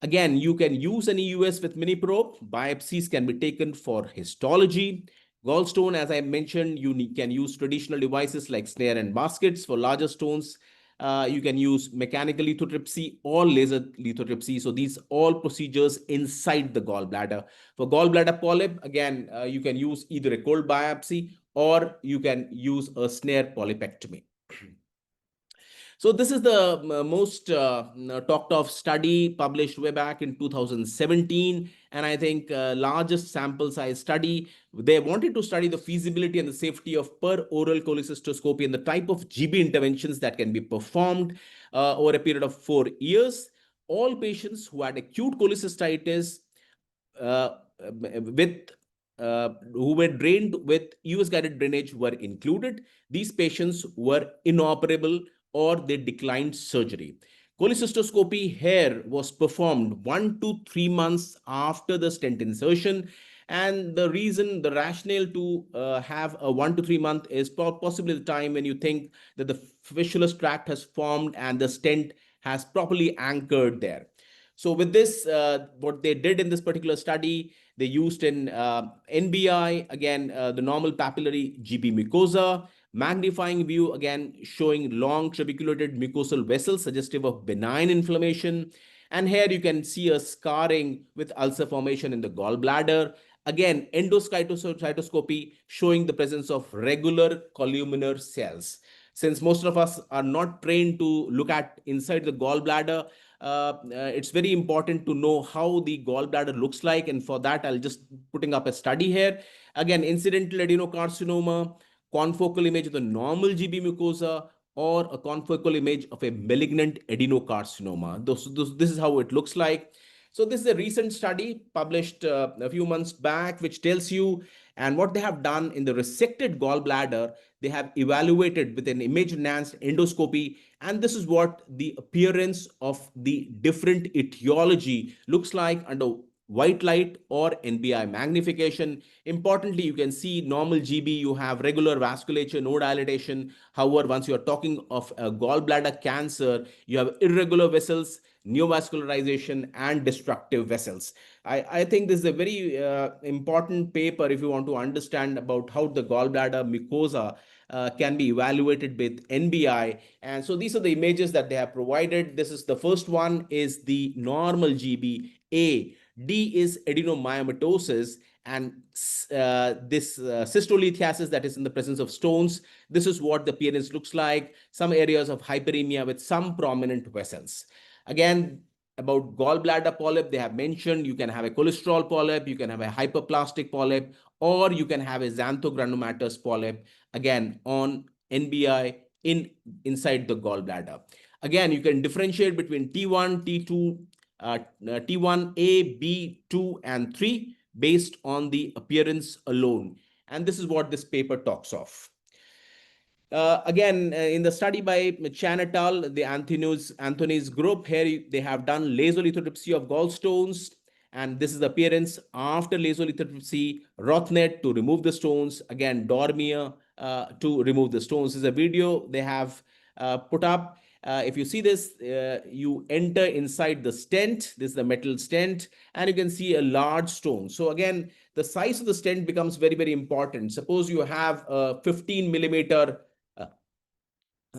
Again, you can use an EUS with mini probe. Biopsies can be taken for histology. Gallstone, as I mentioned, you can use traditional devices like snare and baskets. For larger stones, you can use mechanical lithotripsy or laser lithotripsy. So these all procedures inside the gallbladder. For gallbladder polyp, again, you can use either a cold biopsy or you can use a snare polypectomy. So this is the most talked of study published way back in 2017. And I think largest sample size study. They wanted to study the feasibility and the safety of per oral cholecystoscopy and the type of GB interventions that can be performed over a period of 4 years. All patients who had acute cholecystitis who were drained with EUS guided drainage were included. These patients were inoperable or they declined surgery. Cholecystoscopy here was performed 1 to 3 months after the stent insertion. And the reason, the rationale to have a 1 to 3 month is possibly the time when you think that the fistulous tract has formed and the stent has properly anchored there. So with this, what they did in this particular study, they used an NBI, again, the normal papillary GB mucosa, magnifying view, again, showing long trabeculated mucosal vessels suggestive of benign inflammation. And here you can see a scarring with ulcer formation in the gallbladder. Again, endocytoscopy showing the presence of regular columnar cells. Since most of us are not trained to look at inside the gallbladder, it's very important to know how the gallbladder looks like. And for that, I'll just putting up a study here. Again, incidental adenocarcinoma, confocal image of the normal GB mucosa, or a confocal image of a malignant adenocarcinoma. This is how it looks like. So this is a recent study published a few months back, which tells you, and what they have done in the resected gallbladder, they have evaluated with an image-enhanced endoscopy, and this is what the appearance of the different etiology looks like under white light or NBI magnification. Importantly, you can see normal GB, you have regular vasculature, no dilatation. However, once you are talking of a gallbladder cancer, you have irregular vessels, neovascularization, and destructive vessels. I think this is a very important paper if you want to understand about how the gallbladder mucosa can be evaluated with NBI. And so these are the images that they have provided. This is the first one is the normal GB A. D is adenomyomatosis, and this cystolithiasis that is in the presence of stones. This is what the appearance looks like. Some areas of hyperemia with some prominent vessels. Again, about gallbladder polyp, they have mentioned you can have a cholesterol polyp, you can have a hyperplastic polyp, or you can have a xanthogranulomatous polyp, again, on NBI inside the gallbladder. Again, you can differentiate between T1, T2, T1A, B, 2, and 3 based on the appearance alone. And this is what this paper talks of. Again, in the study by Chan et al., the Anthony's group, here they have done laser lithotripsy of gallstones. And this is the appearance after laser lithotripsy, rothnet to remove the stones. Again, Dormier, to remove the stones. This is a video they have put up. If you see this, you enter inside the stent. This is the metal stent, and you can see a large stone. So again, the size of the stent becomes very, very important. Suppose you have a 15 millimeter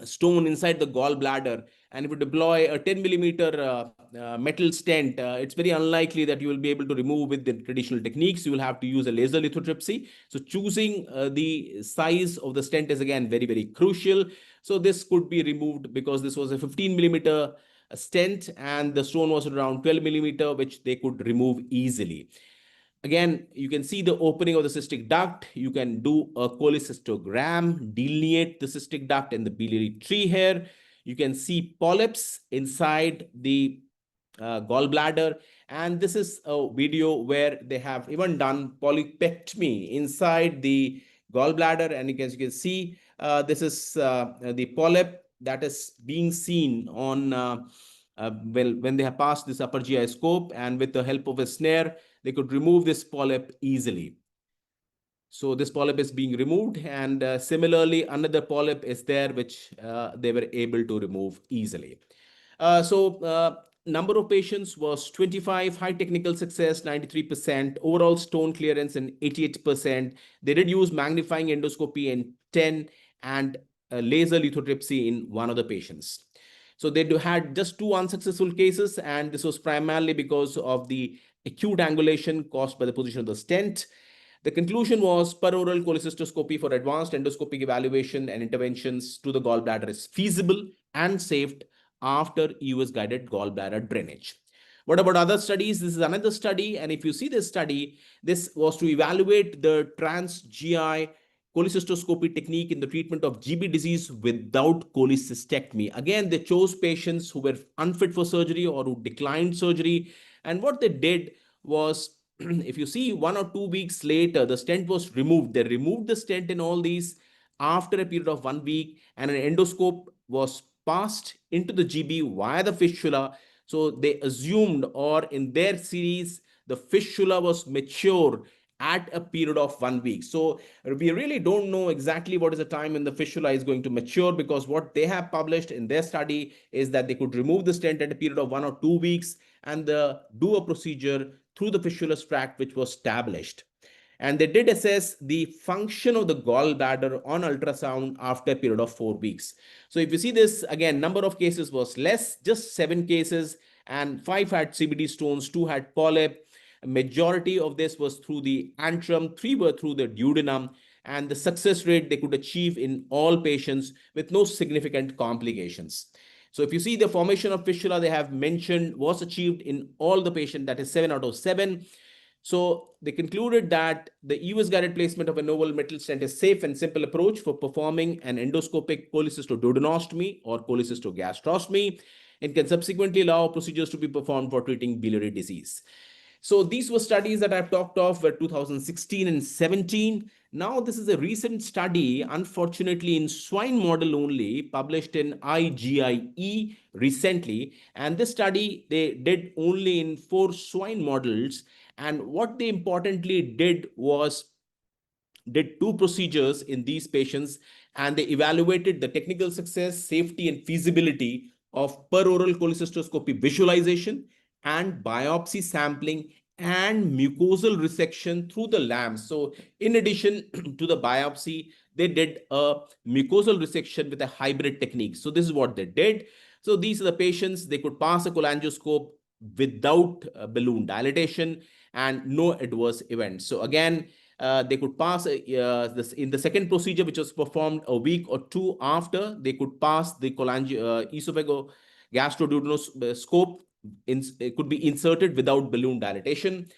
stone inside the gallbladder, and if you deploy a 10 millimeter metal stent, it's very unlikely that you will be able to remove with the traditional techniques. You will have to use a laser lithotripsy. So choosing the size of the stent is again very, very crucial. So this could be removed because this was a 15 millimeter stent and the stone was around 12 millimeter, which they could remove easily. Again, you can see the opening of the cystic duct. You can do a cholecystogram, delineate the cystic duct and the biliary tree here. You can see polyps inside the gallbladder. And this is a video where they have even done polypectomy inside the gallbladder. And as you can see, this is the polyp that is being seen on when they have passed this upper GI scope, and with the help of a snare, they could remove this polyp easily. So this polyp is being removed, and similarly, another polyp is there, which they were able to remove easily. Number of patients was 25, high technical success 93%, overall stone clearance in 88%. They did use magnifying endoscopy in 10 and laser lithotripsy in one of the patients. So they had just 2 unsuccessful cases, and this was primarily because of the acute angulation caused by the position of the stent. The conclusion was peroral cholecystoscopy for advanced endoscopic evaluation and interventions to the gallbladder is feasible and safe after EUS guided gallbladder drainage. What about other studies? This is another study, and if you see this study, this was to evaluate the trans-GI cholecystoscopy technique in the treatment of GB disease without cholecystectomy. Again, they chose patients who were unfit for surgery or who declined surgery. And what they did was, if you see 1 or 2 weeks later, the stent was removed. They removed the stent in all these after a period of 1 week, and an endoscope was passed into the GB via the fistula. So they assumed, or in their series, the fistula was mature at a period of 1 week. So we really don't know exactly what is the time when the fistula is going to mature, because what they have published in their study is that they could remove the stent at a period of 1 or 2 weeks and do a procedure through the fistulous tract, which was established. And they did assess the function of the gallbladder on ultrasound after a period of 4 weeks. So if you see this, again, number of cases was less, just 7 cases, and 5 had CBD stones, 2 had polyp. A majority of this was through the antrum, 3 were through the duodenum, and the success rate they could achieve in all patients with no significant complications. So if you see the formation of fistula they have mentioned was achieved in all the patients, that is 7 out of 7. So they concluded that the EUS guided placement of a novel metal stent is safe and simple approach for performing an endoscopic cholecystoduodenostomy or cholecystogastrostomy, and can subsequently allow procedures to be performed for treating biliary disease. So these were studies that I've talked of were 2016 and 17. Now this is a recent study, unfortunately in swine model only, published in IGIE recently. And this study they did only in 4 swine models. And what they importantly did was did 2 procedures in these patients, and they evaluated the technical success, safety, and feasibility of peroral cholecystoscopy visualization and biopsy sampling and mucosal resection through the LAMS. So in addition to the biopsy, they did a mucosal resection with a hybrid technique. So this is what they did. So these are the patients, they could pass a cholangioscope without balloon dilatation and no adverse events. So again, they could pass this in the second procedure, which was performed a week or 2 after, they could pass the esophagogastroduodenoscope. It could be inserted without balloon dilatation.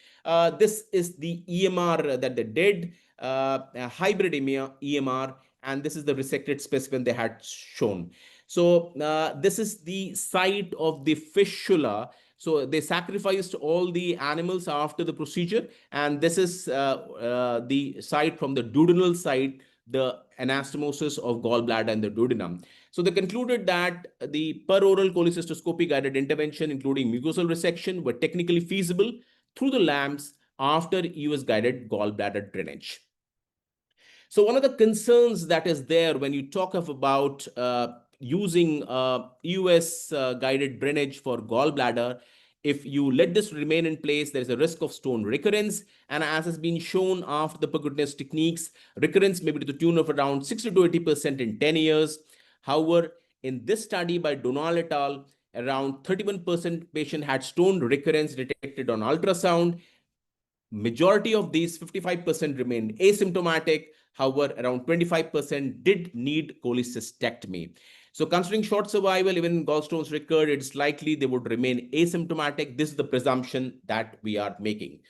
This is the EMR that they did, a hybrid EMR, and this is the resected specimen they had shown. So this is the site of the fistula. So they sacrificed all the animals after the procedure, and this is the site from the duodenal side, the anastomosis of gallbladder and the duodenum. So they concluded that the peroral cholecystoscopy guided intervention, including mucosal resection, were technically feasible through the LAMS after EUS guided gallbladder drainage. So one of the concerns that is there when you talk about using EUS guided drainage for gallbladder, if you let this remain in place, there is a risk of stone recurrence. And as has been shown after the percutaneous techniques, recurrence may be to the tune of around 60 to 80% in 10 years. However, in this study by Donald et al., around 31% patient had stone recurrence detected on ultrasound. Majority of these, 55%, remained asymptomatic. However, around 25% did need cholecystectomy. So considering short survival, even in gallstones recurred, it's likely they would remain asymptomatic. This is the presumption that we are making.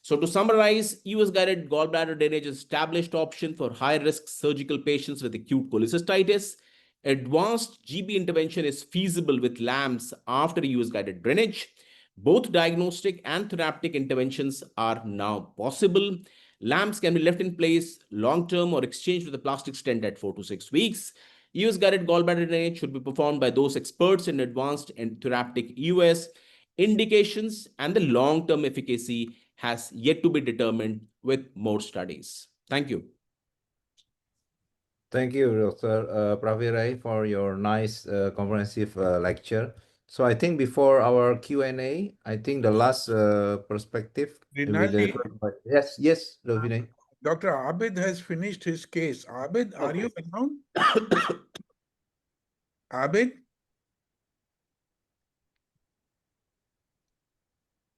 So to summarize, EUS-guided gallbladder drainage is established option for high-risk surgical patients with acute cholecystitis. Advanced GB intervention is feasible with LAMS after EUS-guided drainage. Both diagnostic and therapeutic interventions are now possible. LAMPs can be left in place long-term or exchanged with a plastic stent at 4 to 6 weeks. EUS-guided gallbladder drainage should be performed by those experts in advanced and therapeutic EUS. Indications and the long-term efficacy has yet to be determined with more studies. Thank you. Thank you, Dr. Pravirai, for your nice comprehensive lecture. So I think before our Q&A, I think the last perspective will be Rinaldi, yes, Vinay. Dr. Abed has finished his case. Abed, are you around? Abed?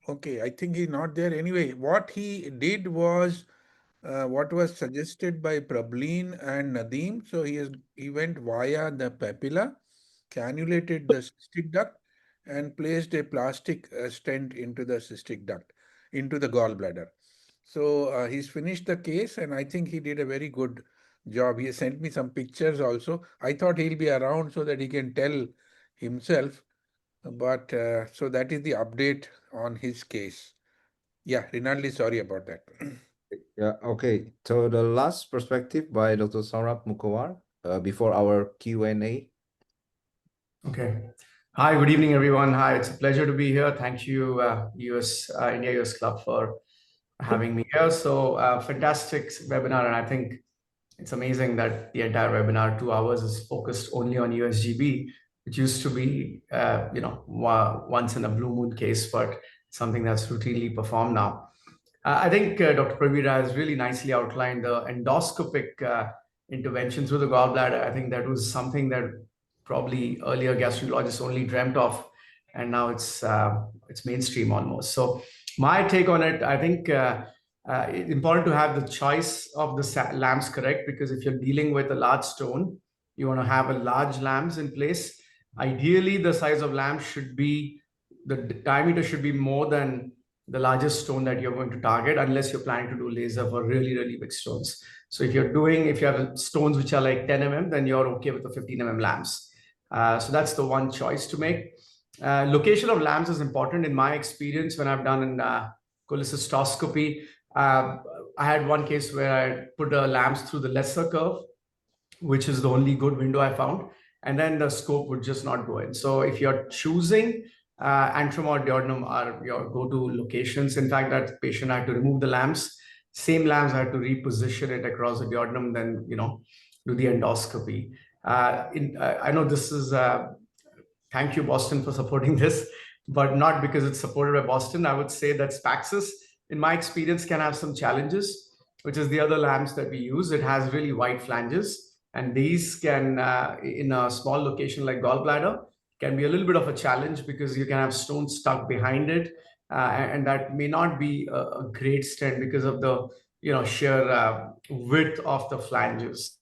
Okay, I think he's not there. Anyway, what he did was what was suggested by Prabhleen and Nadeem. So he went via the papilla, cannulated the cystic duct, and placed a plastic stent into the cystic duct, into the gallbladder. So he's finished the case, and I think he did a very good job. He sent me some pictures also. I thought he'll be around so that he can tell himself. But so that is the update on his case. Yeah, Rinaldi, sorry about that. Yeah, okay. So the last perspective by Dr. Saurabh Mukhawar before our Q&A. Okay. Hi, good evening, everyone. Hi, it's a pleasure to be here. Thank you, India US Club, for having me here. So fantastic webinar, and I think it's amazing that the entire webinar, 2 hours, is focused only on USGB, which used to be, once in a blue moon case, but something that's routinely performed now. I think Dr. Pravira has really nicely outlined the endoscopic intervention through the gallbladder. I think that was something that probably earlier gastroenterologists only dreamt of, and now it's mainstream almost. So my take on it, I think it's important to have the choice of the lamps correct, because if you're dealing with a large stone, you want to have a large lamps in place. Ideally, the size of lamp should be, the diameter should be more than the largest stone that you're going to target, unless you're planning to do laser for really, really big stones. So if you have stones which are like 10 mm, then you're okay with the 15 mm lamps. So that's the one choice to make. Location of lamps is important in my experience when I've done in cholecystoscopy. I had one case where I put lamps through the lesser curve, which is the only good window I found, and then the scope would just not go in. So if you're choosing antrum or duodenum are your go-to locations. In fact, that patient had to remove the lamps. Same lamps, I had to reposition it across the duodenum, then do the endoscopy. I know this is thank you, Boston, for supporting this, but not because it's supported by Boston. I would say that Spaxis, in my experience, can have some challenges, which is the other lamps that we use. It has really wide flanges, and these can, in a small location like gallbladder, can be a little bit of a challenge because you can have stones stuck behind it, and that may not be a great stent because of the sheer width of the flanges.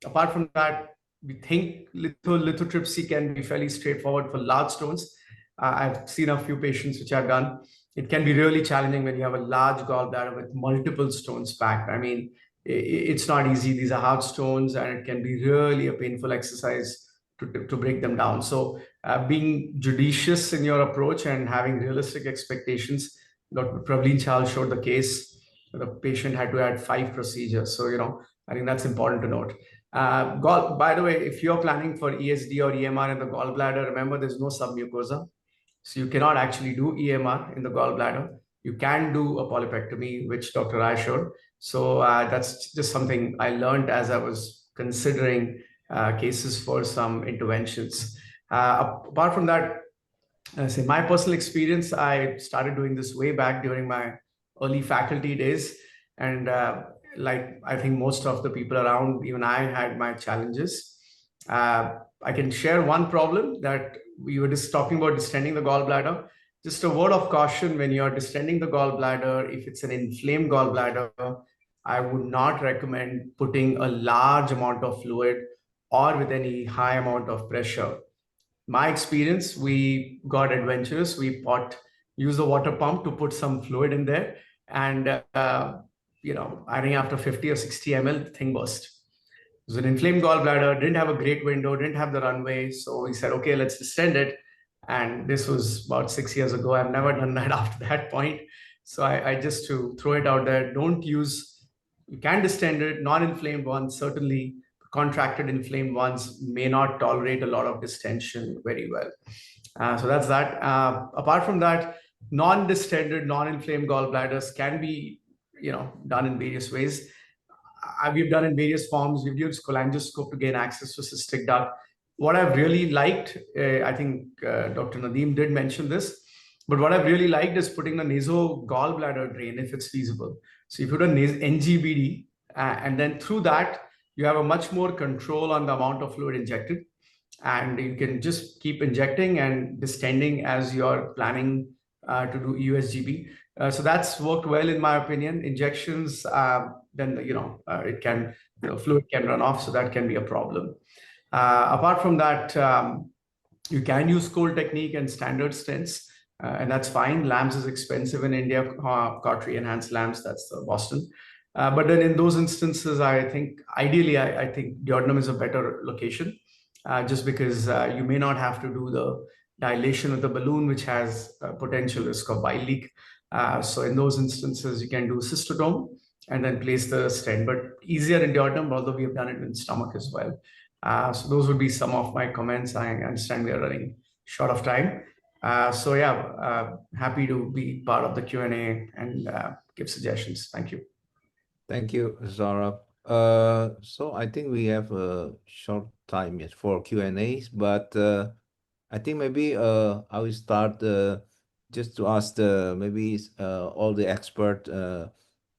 Apart from that, we think lithotripsy can be fairly straightforward for large stones. I've seen a few patients which I've done. It can be really challenging when you have a large gallbladder with multiple stones packed. I mean, it's not easy. These are hard stones, and it can be really a painful exercise to break them down. So being judicious in your approach and having realistic expectations. Dr. Prabhleen Chahal showed the case. The patient had to add 5 procedures. So, I think that's important to note. By the way, if you're planning for ESD or EMR in the gallbladder, remember there's no submucosa. So you cannot actually do EMR in the gallbladder. You can do a polypectomy, which Dr. Rai showed. So that's just something I learned as I was considering cases for some interventions. Apart from that, say my personal experience, I started doing this way back during my early faculty days. And like I think most of the people around, even I had my challenges. I can share one problem that we were just talking about distending the gallbladder. Just a word of caution when you're distending the gallbladder, if it's an inflamed gallbladder, I would not recommend putting a large amount of fluid or with any high amount of pressure. My experience, we got adventurous. We used a water pump to put some fluid in there. And, I think after 50 or 60 ml, the thing burst. It was an inflamed gallbladder, didn't have a great window, didn't have the runway. So we said, okay, let's distend it. And this was about 6 years ago. I've never done that after that point. So I just to throw it out there, you can distend it, non-inflamed ones, certainly contracted inflamed ones may not tolerate a lot of distension very well. So that's that. Apart from that, non-distended, non-inflamed gallbladders can be, done in various ways. We've done in various forms. We've used cholangioscope to gain access to cystic duct. What I've really liked, I think Dr. Nadeem did mention this, but what I've really liked is putting a nasal gallbladder drain if it's feasible. So you put a NGBD, and then through that, you have a much more control on the amount of fluid injected. And you can just keep injecting and distending as you're planning to do EUSGB. So that's worked well in my opinion. Injections, then the fluid can run off, so that can be a problem. Apart from that, you can use cold technique and standard stents, and that's fine. LAMS is expensive in India, cautery enhanced LAMS, that's the Boston. But then in those instances, I think ideally, I think duodenum is a better location, just because you may not have to do the dilation of the balloon, which has potential risk of bile leak. So in those instances, you can do cystodome and then place the stent, but easier in duodenum, although we have done it in stomach as well. So those would be some of my comments. I understand we are running short of time. So yeah, happy to be part of the Q&A and give suggestions. Thank you. Thank you, Saurabh. So I think we have a short time yet for Q&As, but I think maybe I will start just to ask maybe all the expert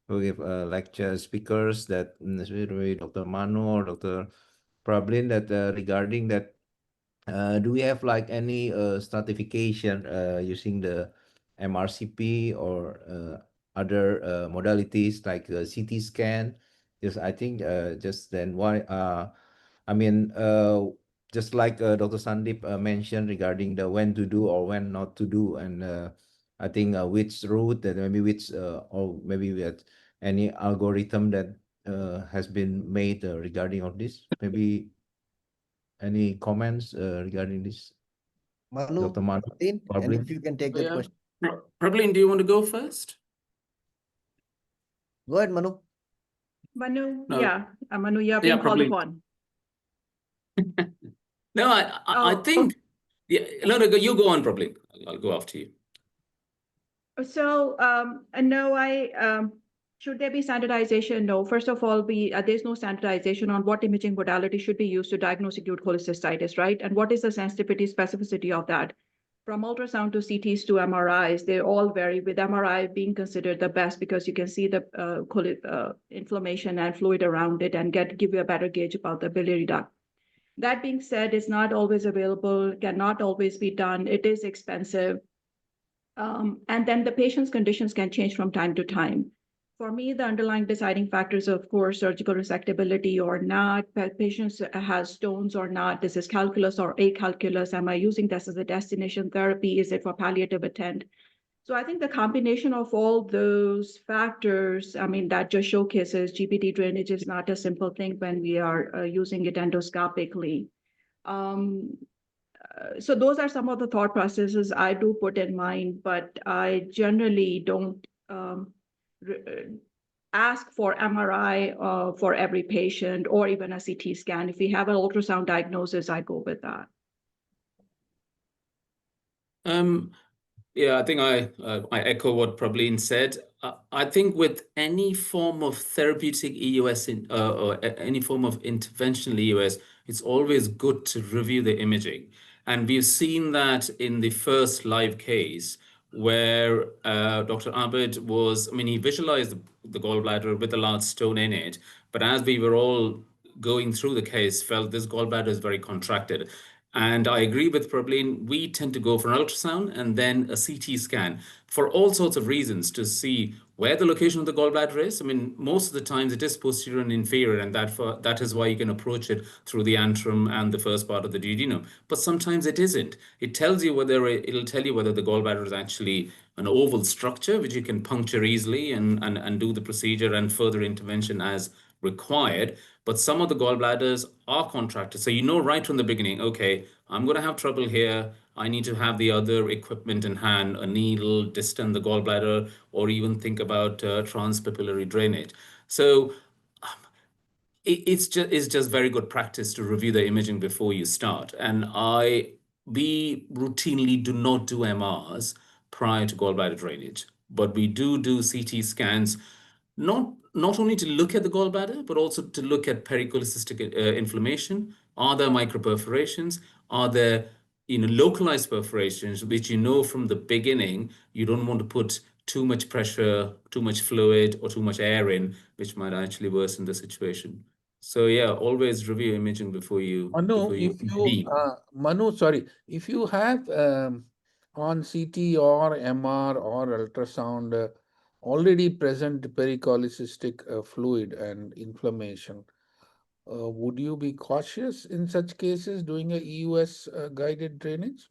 who give lecture speakers that maybe Dr. Manu or Dr. Prabhleen that regarding that do we have like any stratification using the MRCP or other modalities like CT scan? Yes, I think just then why I mean just like Dr. Sandeep mentioned regarding the when to do or when not to do, and I think which route and maybe which or maybe with any algorithm that has been made regarding of this. Maybe any comments regarding this? Manu, Dr. Manu, and if you can take that question. Prabhleen, do you want to go first? Go ahead, Manu. Manu, No. yeah, Manu, you're being called Prabhleen. upon. No, I think, yeah, no, you go on, Prabhleen. I'll go after you. So, no, should there be standardization? No. First of all, there's no standardization on what imaging modality should be used to diagnose acute cholecystitis, right? And what is the sensitivity, specificity of that? From ultrasound to CTs to MRIs, they all vary, with MRI being considered the best because you can see the inflammation and fluid around it and give you a better gauge about the biliary duct. That being said, it's not always available, cannot always be done. It is expensive. And then the patient's conditions can change from time to time. For me, the underlying deciding factors, of course, surgical resectability or not, patients has stones or not, this is calculus or acalculus, am I using this as a destination therapy, is it for palliative attempt? So I think the combination of all those factors, I mean, that just showcases GPT drainage is not a simple thing when we are using it endoscopically. So those are some of the thought processes I do put in mind, but I generally don't ask for MRI for every patient or even a CT scan. If we have an ultrasound diagnosis, I go with that. Yeah, I think I echo what Prabhleen said. I think with any form of therapeutic EUS or any form of interventional EUS, it's always good to review the imaging. And we've seen that in the first live case where Dr. Abed was, I mean, he visualized the gallbladder with a large stone in it, but as we were all going through the case, felt this gallbladder is very contracted. And I agree with Prabhleen, we tend to go for an ultrasound and then a CT scan for all sorts of reasons to see where the location of the gallbladder is. I mean, most of the times it is posterior and inferior, and that is why you can approach it through the antrum and the first part of the duodenum. But sometimes it isn't. It tells you whether it'll tell you whether the gallbladder is actually an oval structure, which you can puncture easily and do the procedure and further intervention as required. But some of the gallbladders are contracted. So you know right from the beginning, okay, I'm going to have trouble here. I need to have the other equipment in hand, a needle, distend the gallbladder, or even think about transpapillary drainage. So it's just very good practice to review the imaging before you start. And we routinely do not do MRs prior to gallbladder drainage, but we do CT scans, not only to look at the gallbladder, but also to look at pericholecystic inflammation. Are there microperforations? Are there localized perforations, which you know from the beginning, you don't want to put too much pressure, too much fluid, or too much air in, which might actually worsen the situation. So yeah, always review imaging before you leave. Manu, sorry, if you have on CT or MR or ultrasound already present pericholecystic fluid and inflammation, would you be cautious in such cases doing a EUS guided drainage?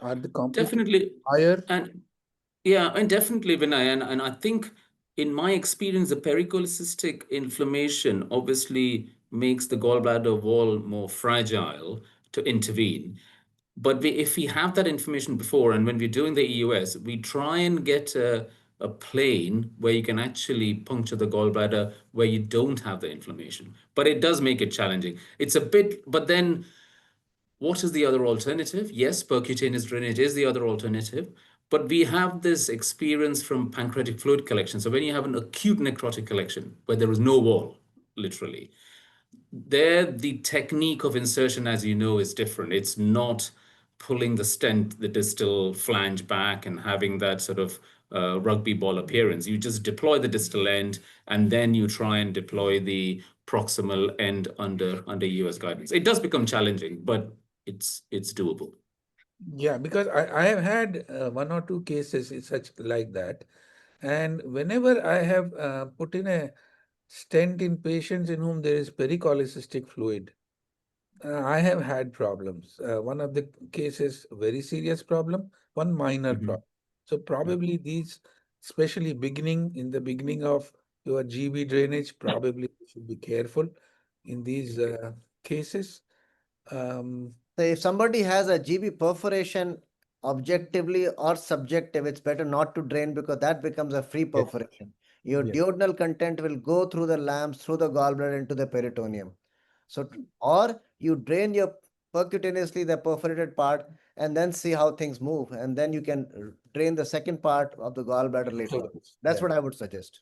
Are the complications Definitely higher? And definitely, Vinay, and I think in my experience, the pericholecystic inflammation obviously makes the gallbladder wall more fragile to intervene. But if we have that information before, and when we're doing the EUS, we try and get a plane where you can actually puncture the gallbladder where you don't have the inflammation. But it does make it challenging. It's a bit, but then what is the other alternative? Yes, percutaneous drainage is the other alternative, but we have this experience from pancreatic fluid collection. So when you have an acute necrotic collection where there is no wall, literally, there the technique of insertion, as you know, is different. It's not pulling the stent, the distal flange back and having that sort of rugby ball appearance. You just deploy the distal end and then you try and deploy the proximal end under EUS guidance. It does become challenging, but it's doable. Yeah, because I have had one or two cases such like that. And whenever I have put in a stent in patients in whom there is pericholecystic fluid, I have had problems. One of the cases, very serious problem, one minor problem. So probably these, especially in the beginning of your GB drainage, probably you should be careful in these cases. So if somebody has a GB perforation, objectively or subjective, it's better not to drain because that becomes a free perforation. Your duodenal content will go through the lamps, through the gallbladder into the peritoneum. So, or you drain your percutaneously the perforated part and then see how things move. And then you can drain the second part of the gallbladder later on. That's what I would suggest.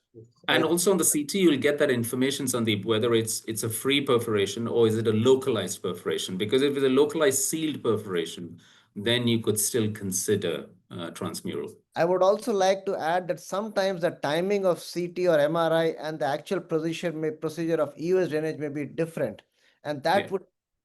And also on the CT, you'll get that information, Sandeep, whether it's a free perforation or is it a localized perforation. Because if it's a localized sealed perforation, then you could still consider transmural. I would also like to add that sometimes the timing of CT or MRI and the actual procedure of EUS drainage may be different. And that would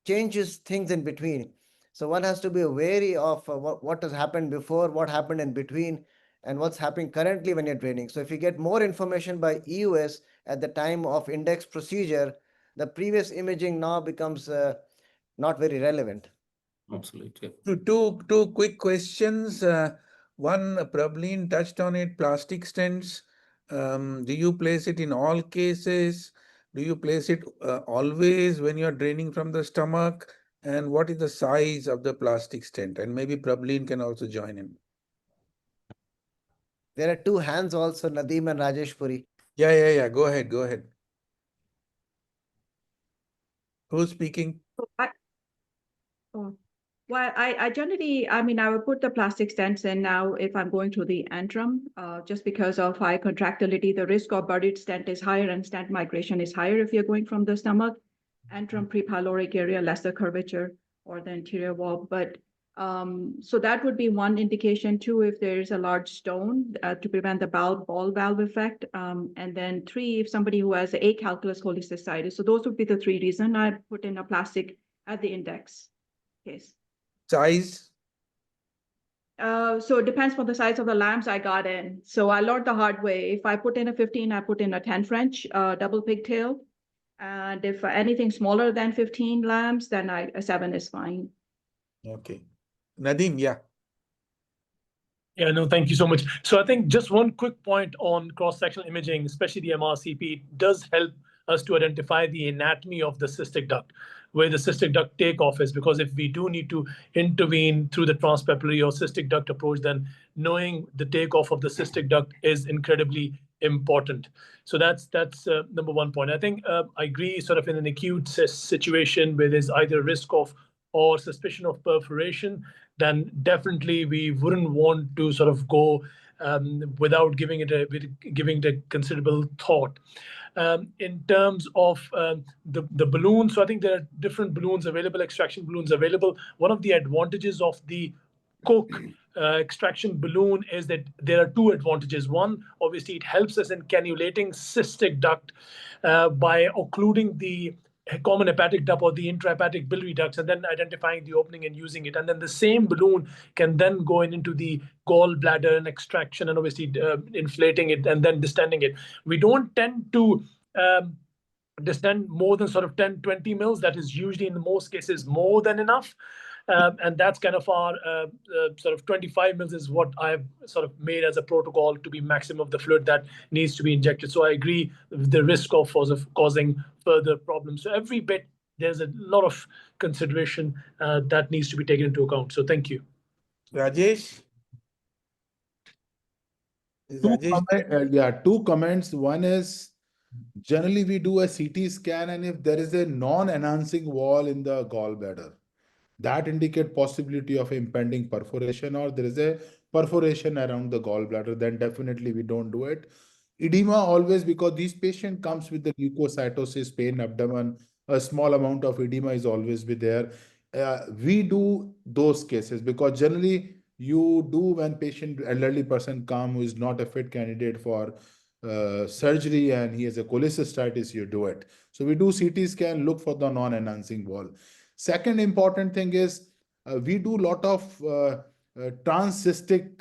changes things in between. So one has to be wary of what has happened before, what happened in between, and what's happening currently when you're draining. So if you get more information by EUS at the time of index procedure, the previous imaging now becomes not very relevant. Absolutely. Two quick questions. One, Prabhleen touched on it, plastic stents. Do you place it in all cases? Do you place it always when you're draining from the stomach? And what is the size of the plastic stent? And maybe Prabhleen can also join in. There are two hands also, Nadeem and Rajesh Puri. Yeah. Go ahead. Who's speaking? Well, I generally, I mean, I would put the plastic stents in now if I'm going through the antrum, just because of high contractility. The risk of buried stent is higher and stent migration is higher if you're going from the stomach. Antrum prepyloric area, lesser curvature, or the anterior wall. But so that would be one indication. Two, if there's a large stone to prevent the ball valve effect. And then three, if somebody who has acalculous cholecystitis. So those would be the three reasons I put in a plastic at the index case. Size? So it depends on the size of the lamps I got in. So I learned the hard way. If I put in a 15, I put in a 10 French double pigtail. And if anything smaller than 15 lamps, then a 7 is fine. Okay. Nadeem, yeah. Yeah, no, thank you so much. So I think just one quick point on cross-sectional imaging, especially the MRCP, does help us to identify the anatomy of the cystic duct, where the cystic duct takeoff is, because if we do need to intervene through the transpapillary or cystic duct approach, then knowing the takeoff of the cystic duct is incredibly important. So that's number one point. I think I agree, sort of in an acute situation where there's either risk of or suspicion of perforation, then definitely we wouldn't want to sort of go without giving it a considerable thought. In terms of the balloon, so I think there are different balloons available, extraction balloons available. One of the advantages of the Cook extraction balloon is that there are two advantages. One, obviously, it helps us in cannulating cystic duct by occluding the common hepatic duct or the intrahepatic biliary ducts, and then identifying the opening and using it. And then the same balloon can then go into the gallbladder and extraction, and obviously inflating it and then distending it. We don't tend to distend more than sort of 10, 20 mils. That is usually in most cases more than enough. And that's kind of our sort of 25 mils is what I've sort of made as a protocol to be maximum of the fluid that needs to be injected. So I agree with the risk of causing further problems. So every bit, there's a lot of consideration that needs to be taken into account. So thank you. Rajesh? Two comments. One is, generally we do a CT scan, and if there is a non-enhancing wall in the gallbladder, that indicate possibility of impending perforation, or there is a perforation around the gallbladder, then definitely we don't do it. Edema always, because these patient comes with the leukocytosis, pain, abdomen, a small amount of edema is always be there. We do those cases because generally you do when patient, elderly person come who is not a fit candidate for surgery and he has a cholecystitis, you do it. So we do CT scan, look for the non-enhancing wall. Second important thing is we do a lot of transcystic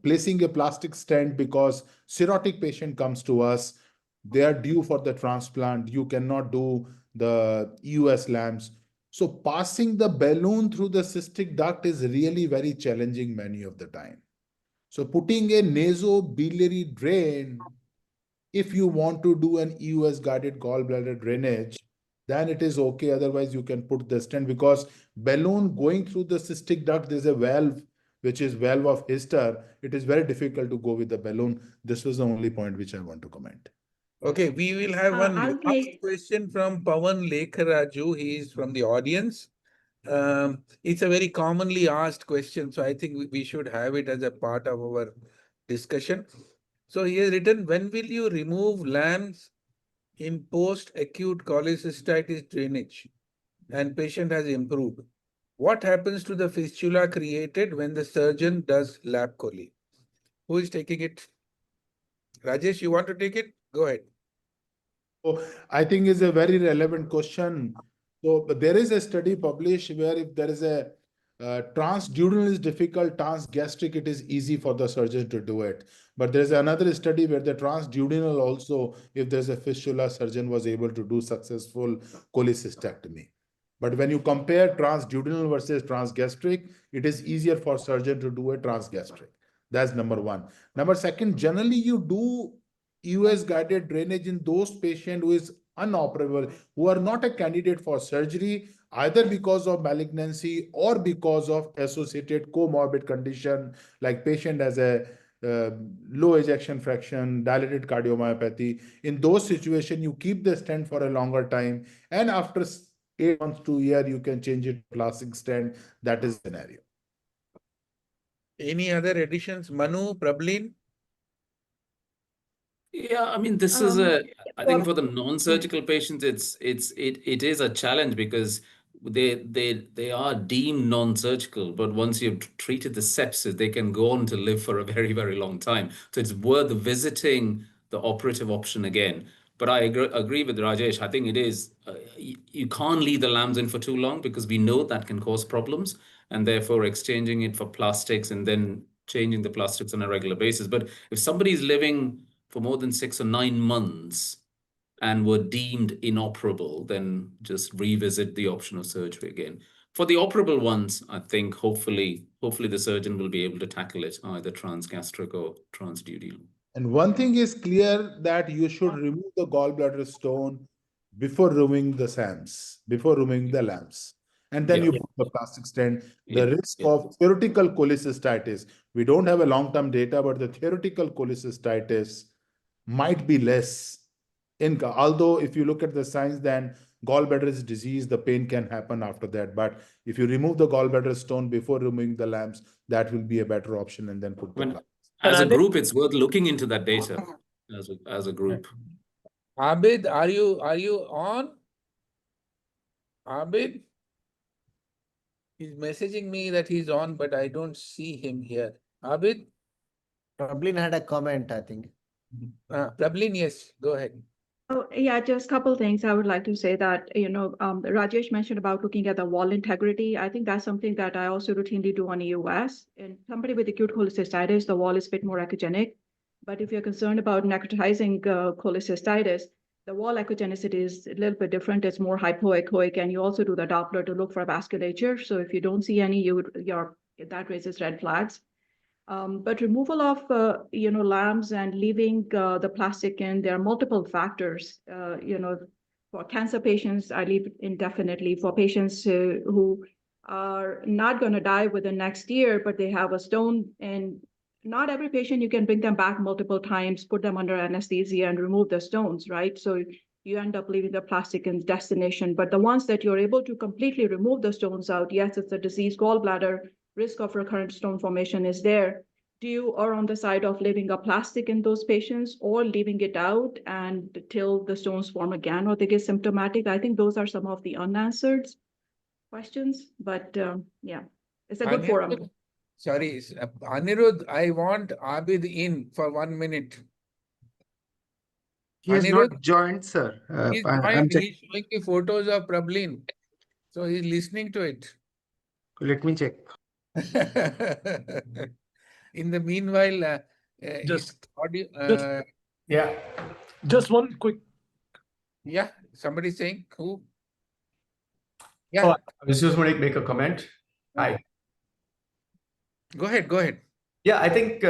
placing a plastic stent, because cirrhotic patient comes to us, they are due for the transplant, you cannot do the EUS lamps. So passing the balloon through the cystic duct is really very challenging many of the time. So putting a nasobiliary drain, if you want to do an EUS guided gallbladder drainage, then it is okay. Otherwise, you can put the stent, because balloon going through the cystic duct, there's a valve, which is valve of Hister. It is very difficult to go with the balloon. This was the only point which I want to comment. Okay, we will have one I'll last take- question from Pawan Lekharaju. He is from the audience. It's a very commonly asked question, so I think we should have it as a part of our discussion. So he has written, when will you remove lamps in post-acute cholecystitis drainage and patient has improved? What happens to the fistula created when the surgeon does lap chole? Who is taking it? Rajesh, you want to take it? Go ahead. So I think is a very relevant question. So but there is a study published where if there is a transdural is difficult, transgastric it is easy for the surgeon to do it. But there's another study where the transdural also, if there's a fistula, surgeon was able to do successful cholecystectomy. But when you compare transdural versus transgastric, it is easier for surgeon to do a transgastric. That's number one. Number second, generally you do EUS guided drainage in those patients who is unoperable, who are not a candidate for surgery, either because of malignancy or because of associated comorbid condition, like patient has a low ejection fraction, dilated cardiomyopathy. In those situations, you keep the stent for a longer time, and after 8 months to a year, you can change it to plastic stent. That is the scenario. Any other additions? Manu, Prabhleen? Yeah, I mean, this is a, I think for the yeah. non-surgical patients, it is a challenge because they are deemed non-surgical, but once you've treated the sepsis, they can go on to live for a very, very long time. So it's worth visiting the operative option again. But I agree with Rajesh. I think it is, you can't leave the lambs in for too long because we know that can cause problems, and therefore exchanging it for plastics and then changing the plastics on a regular basis. But if somebody is living for more than 6 or 9 months and were deemed inoperable, then just revisit the option of surgery again. For the operable ones, I think hopefully the surgeon will be able to tackle it, either transgastric or transduodenal. And one thing is clear, that you should remove the gallbladder stone before removing the SAMs, before removing the lamps. And then you put the plastic stent. The risk of theoretical cholecystitis, we don't have a long-term data, but the theoretical cholecystitis might be less. Although if you look at the science, then gallbladder is disease, the pain can happen after that. But if you remove the gallbladder stone before removing the lamps, that will be a better option, and then put the plastic. As a group, it's worth looking into that data as a group. Abed, are you on? Abed? He's messaging me that he's on, but I don't see him here. Abed? Prabhleen had a comment, I think. Prabhleen, yes, go ahead. Oh, yeah, just a couple things I would like to say that, Rajesh mentioned about looking at the wall integrity. I think that's something that I also routinely do on EUS. In somebody with acute cholecystitis, the wall is a bit more echogenic. But if you're concerned about necrotizing cholecystitis, the wall echogenicity is a little bit different. It's more hypoechoic, and you also do the Doppler to look for vasculature. So if you don't see any, that raises red flags. But removal of lamps and leaving the plastic in, there are multiple factors. For cancer patients, I leave indefinitely. For patients who are not going to die within next year, but they have a stone, and not every patient you can bring them back multiple times, put them under anesthesia, and remove the stones, right? So you end up leaving the plastic in destination. But the ones that you're able to completely remove the stones out, yes, it's a diseased gallbladder, risk of recurrent stone formation is there. Do you are on the side of leaving a plastic in those patients or leaving it out and till the stones form again or they get symptomatic? I think those are some of the unanswered questions, but yeah, it's a good forum. Sorry, Anirudh, I want Abid in for 1 minute. He has not joined, sir. He's I'm showing me photos of Prabhleen. So he's listening to it. Let me check. In the meanwhile, Just audio. Just one quick. Yeah, somebody saying who? Yeah. Oh, I was just going to make a comment. Hi. Go ahead. Yeah, I think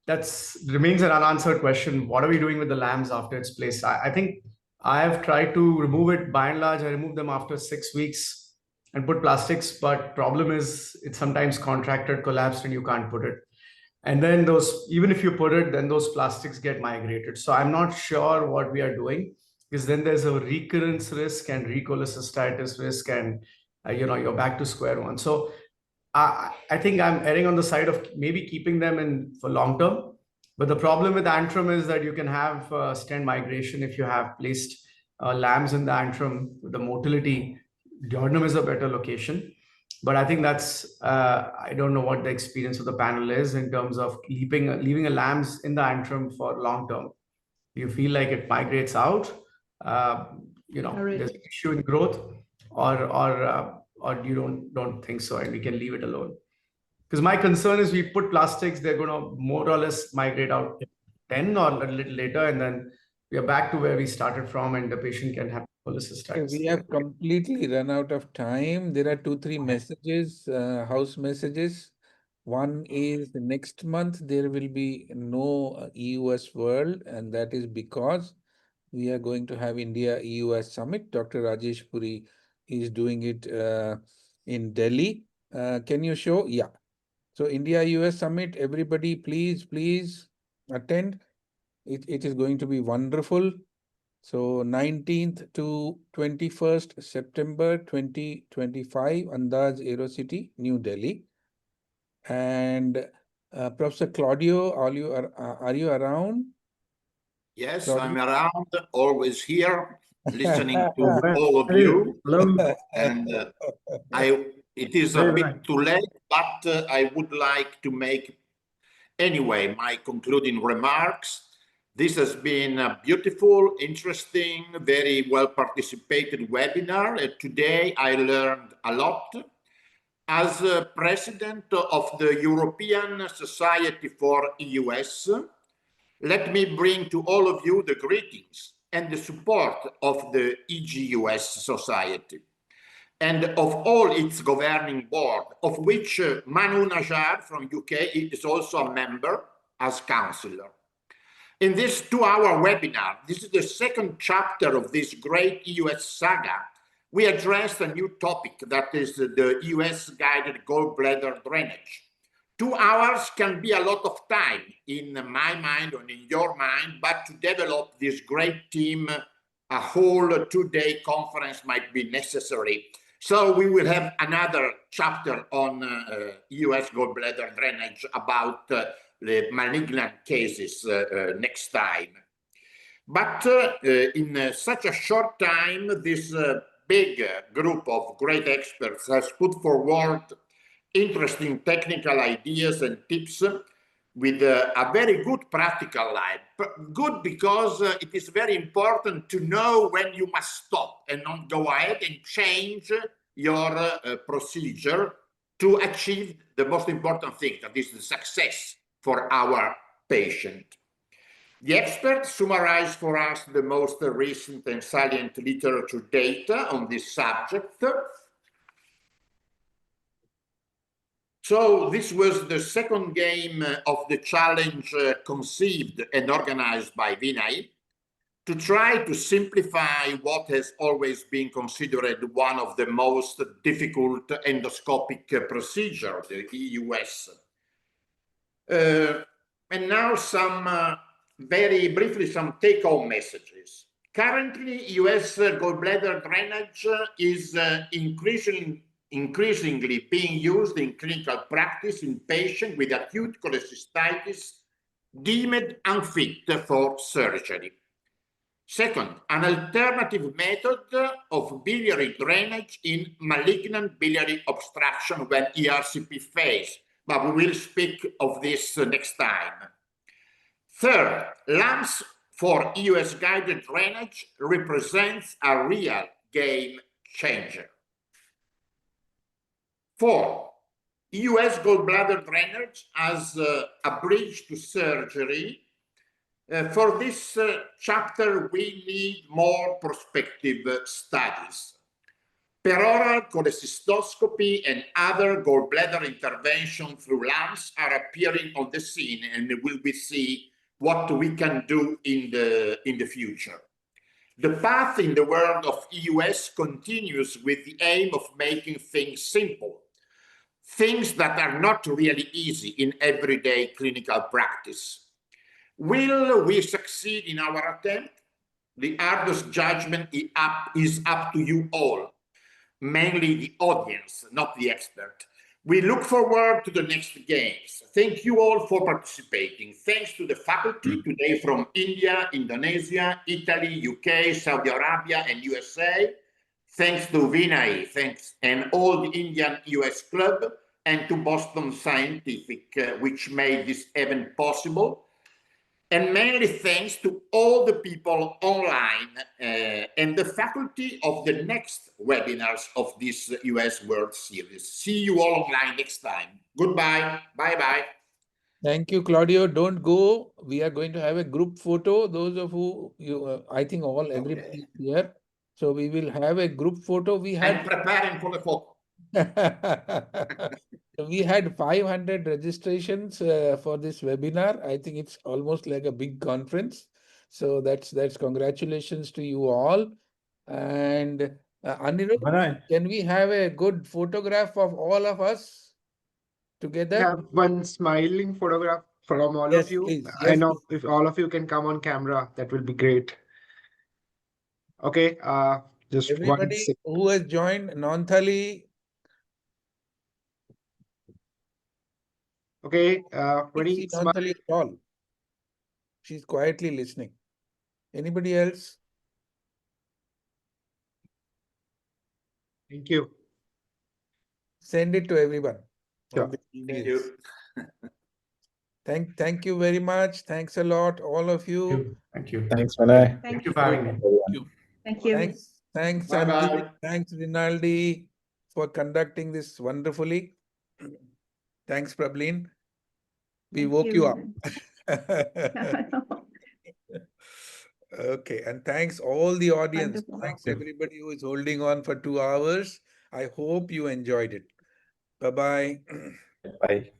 that's remains an unanswered question. What are we doing with the lambs after it's placed? I think I have tried to remove it. By and large, I remove them after 6 weeks and put plastics. But problem is it's sometimes contracted, collapsed, and you can't put it. And then even if you put it, then those plastics get migrated. So I'm not sure what we are doing, because then there's a recurrence risk and recolecystitis risk, and you're back to square one. So I think I'm erring on the side of maybe keeping them in for long term. But the problem with antrum is that you can have stent migration if you have placed lambs in the antrum. The motility, duodenum is a better location. But I think that's, I don't know what the experience of the panel is in terms of leaving a lambs in the antrum for long term. You feel like it migrates out, there's an issue in growth, or you don't think so, and we can leave it alone. Because my concern is we put plastics, they're going to more or less migrate out 10 or a little later, and then we are back to where we started from, and the patient can have cholecystitis. We have completely run out of time. There are 2-3 messages, house messages. One is next month there will be no EUS World, and that is because we are going to have India EUS Summit. Dr. Rajesh Puri is doing it in Delhi. Can you show? Yeah. So India EUS Summit, everybody please attend. It is going to be wonderful. So 19th to 21st September 2025, Andaz Aero City, New Delhi. And Professor Claudio, are you around? Yes, Claudio? I'm around, always here, listening to all of you. And it is a bit too late, but I would like to make anyway my concluding remarks. This has been a beautiful, interesting, very well participated webinar. Today I learned a lot. As president of the European Society for EUS, let me bring to all of you the greetings and the support of the EGUS Society and of all its governing board, of which Manu Nayar from UK is also a member as councillor. In this 2-hour webinar, this is the second chapter of this great EUS saga. We addressed a new topic, that is the EUS guided gallbladder drainage. 2 hours can be a lot of time in my mind or in your mind, but to develop this great team, a whole 2-day conference might be necessary. So we will have another chapter on EUS gallbladder drainage about the malignant cases next time. But in such a short time, this big group of great experts has put forward interesting technical ideas and tips with a very good practical life. Good because it is very important to know when you must stop and not go ahead and change your procedure to achieve the most important thing, that is the success for our patient. The experts summarize for us the most recent and salient literature data on this subject. So this was the second game of the challenge conceived and organized by Vinay to try to simplify what has always been considered one of the most difficult endoscopic procedures, the EUS. And now some, very briefly, some take-home messages. Currently, EUS gallbladder drainage is increasingly being used in clinical practice in patients with acute cholecystitis deemed unfit for surgery. Second, an alternative method of biliary drainage in malignant biliary obstruction when ERCP fails, but we will speak of this next time. Third, LAMS for EUS guided drainage represents a real game changer. Four, EUS gallbladder drainage as a bridge to surgery. For this chapter, we need more prospective studies. Peroral cholecystoscopy and other gallbladder intervention through LAMS are appearing on the scene, and we will see what we can do in the future. The path in the world of EUS continues with the aim of making things simple, things that are not really easy in everyday clinical practice. Will we succeed in our attempt? The arduous judgment is up to you all, mainly the audience, not the expert. We look forward to the next games. Thank you all for participating. Thanks to the faculty today from India, Indonesia, Italy, UK, Saudi Arabia, and USA. Thanks to Vinay, thanks, and all the Indian EUS Club, and to Boston Scientific, which made this event possible. And mainly thanks to all the people online and the faculty of the next webinars of this EUS World Series. See you all online next time. Goodbye. Bye-bye. Thank you, Claudio. Don't go. We are going to have a group photo. Those of you, I think everybody here. So we will have a group photo. I'm preparing for the photo. We had 500 registrations for this webinar. I think it's almost like a big conference. So that's congratulations to you all. And Anirudh, can we have a good photograph of all of us together? Yeah, one smiling photograph from all Yes, of you. please. I Yes, know please. if all of you can come on camera, that will be great. Okay, just one Everybody second. who has joined, Nonthali, Okay, I ready, see smile. Nonthali at all. She's quietly listening. Anybody else? Thank you. Send it to everyone. Sure. On the Thank emails. you. Thank you very much. Thanks a lot, all of you. Thank you. Thanks, Vinay. Thank you for having me. Thank you. Thanks, Bye Anjali. bye. Thanks, Rinaldi, for conducting this wonderfully. Thanks, Prabhleen. We Thank woke you up. Wonderful. Okay, and thanks all the audience. Thanks everybody who is holding on for 2 hours. I hope you enjoyed it. Bye-bye. Bye.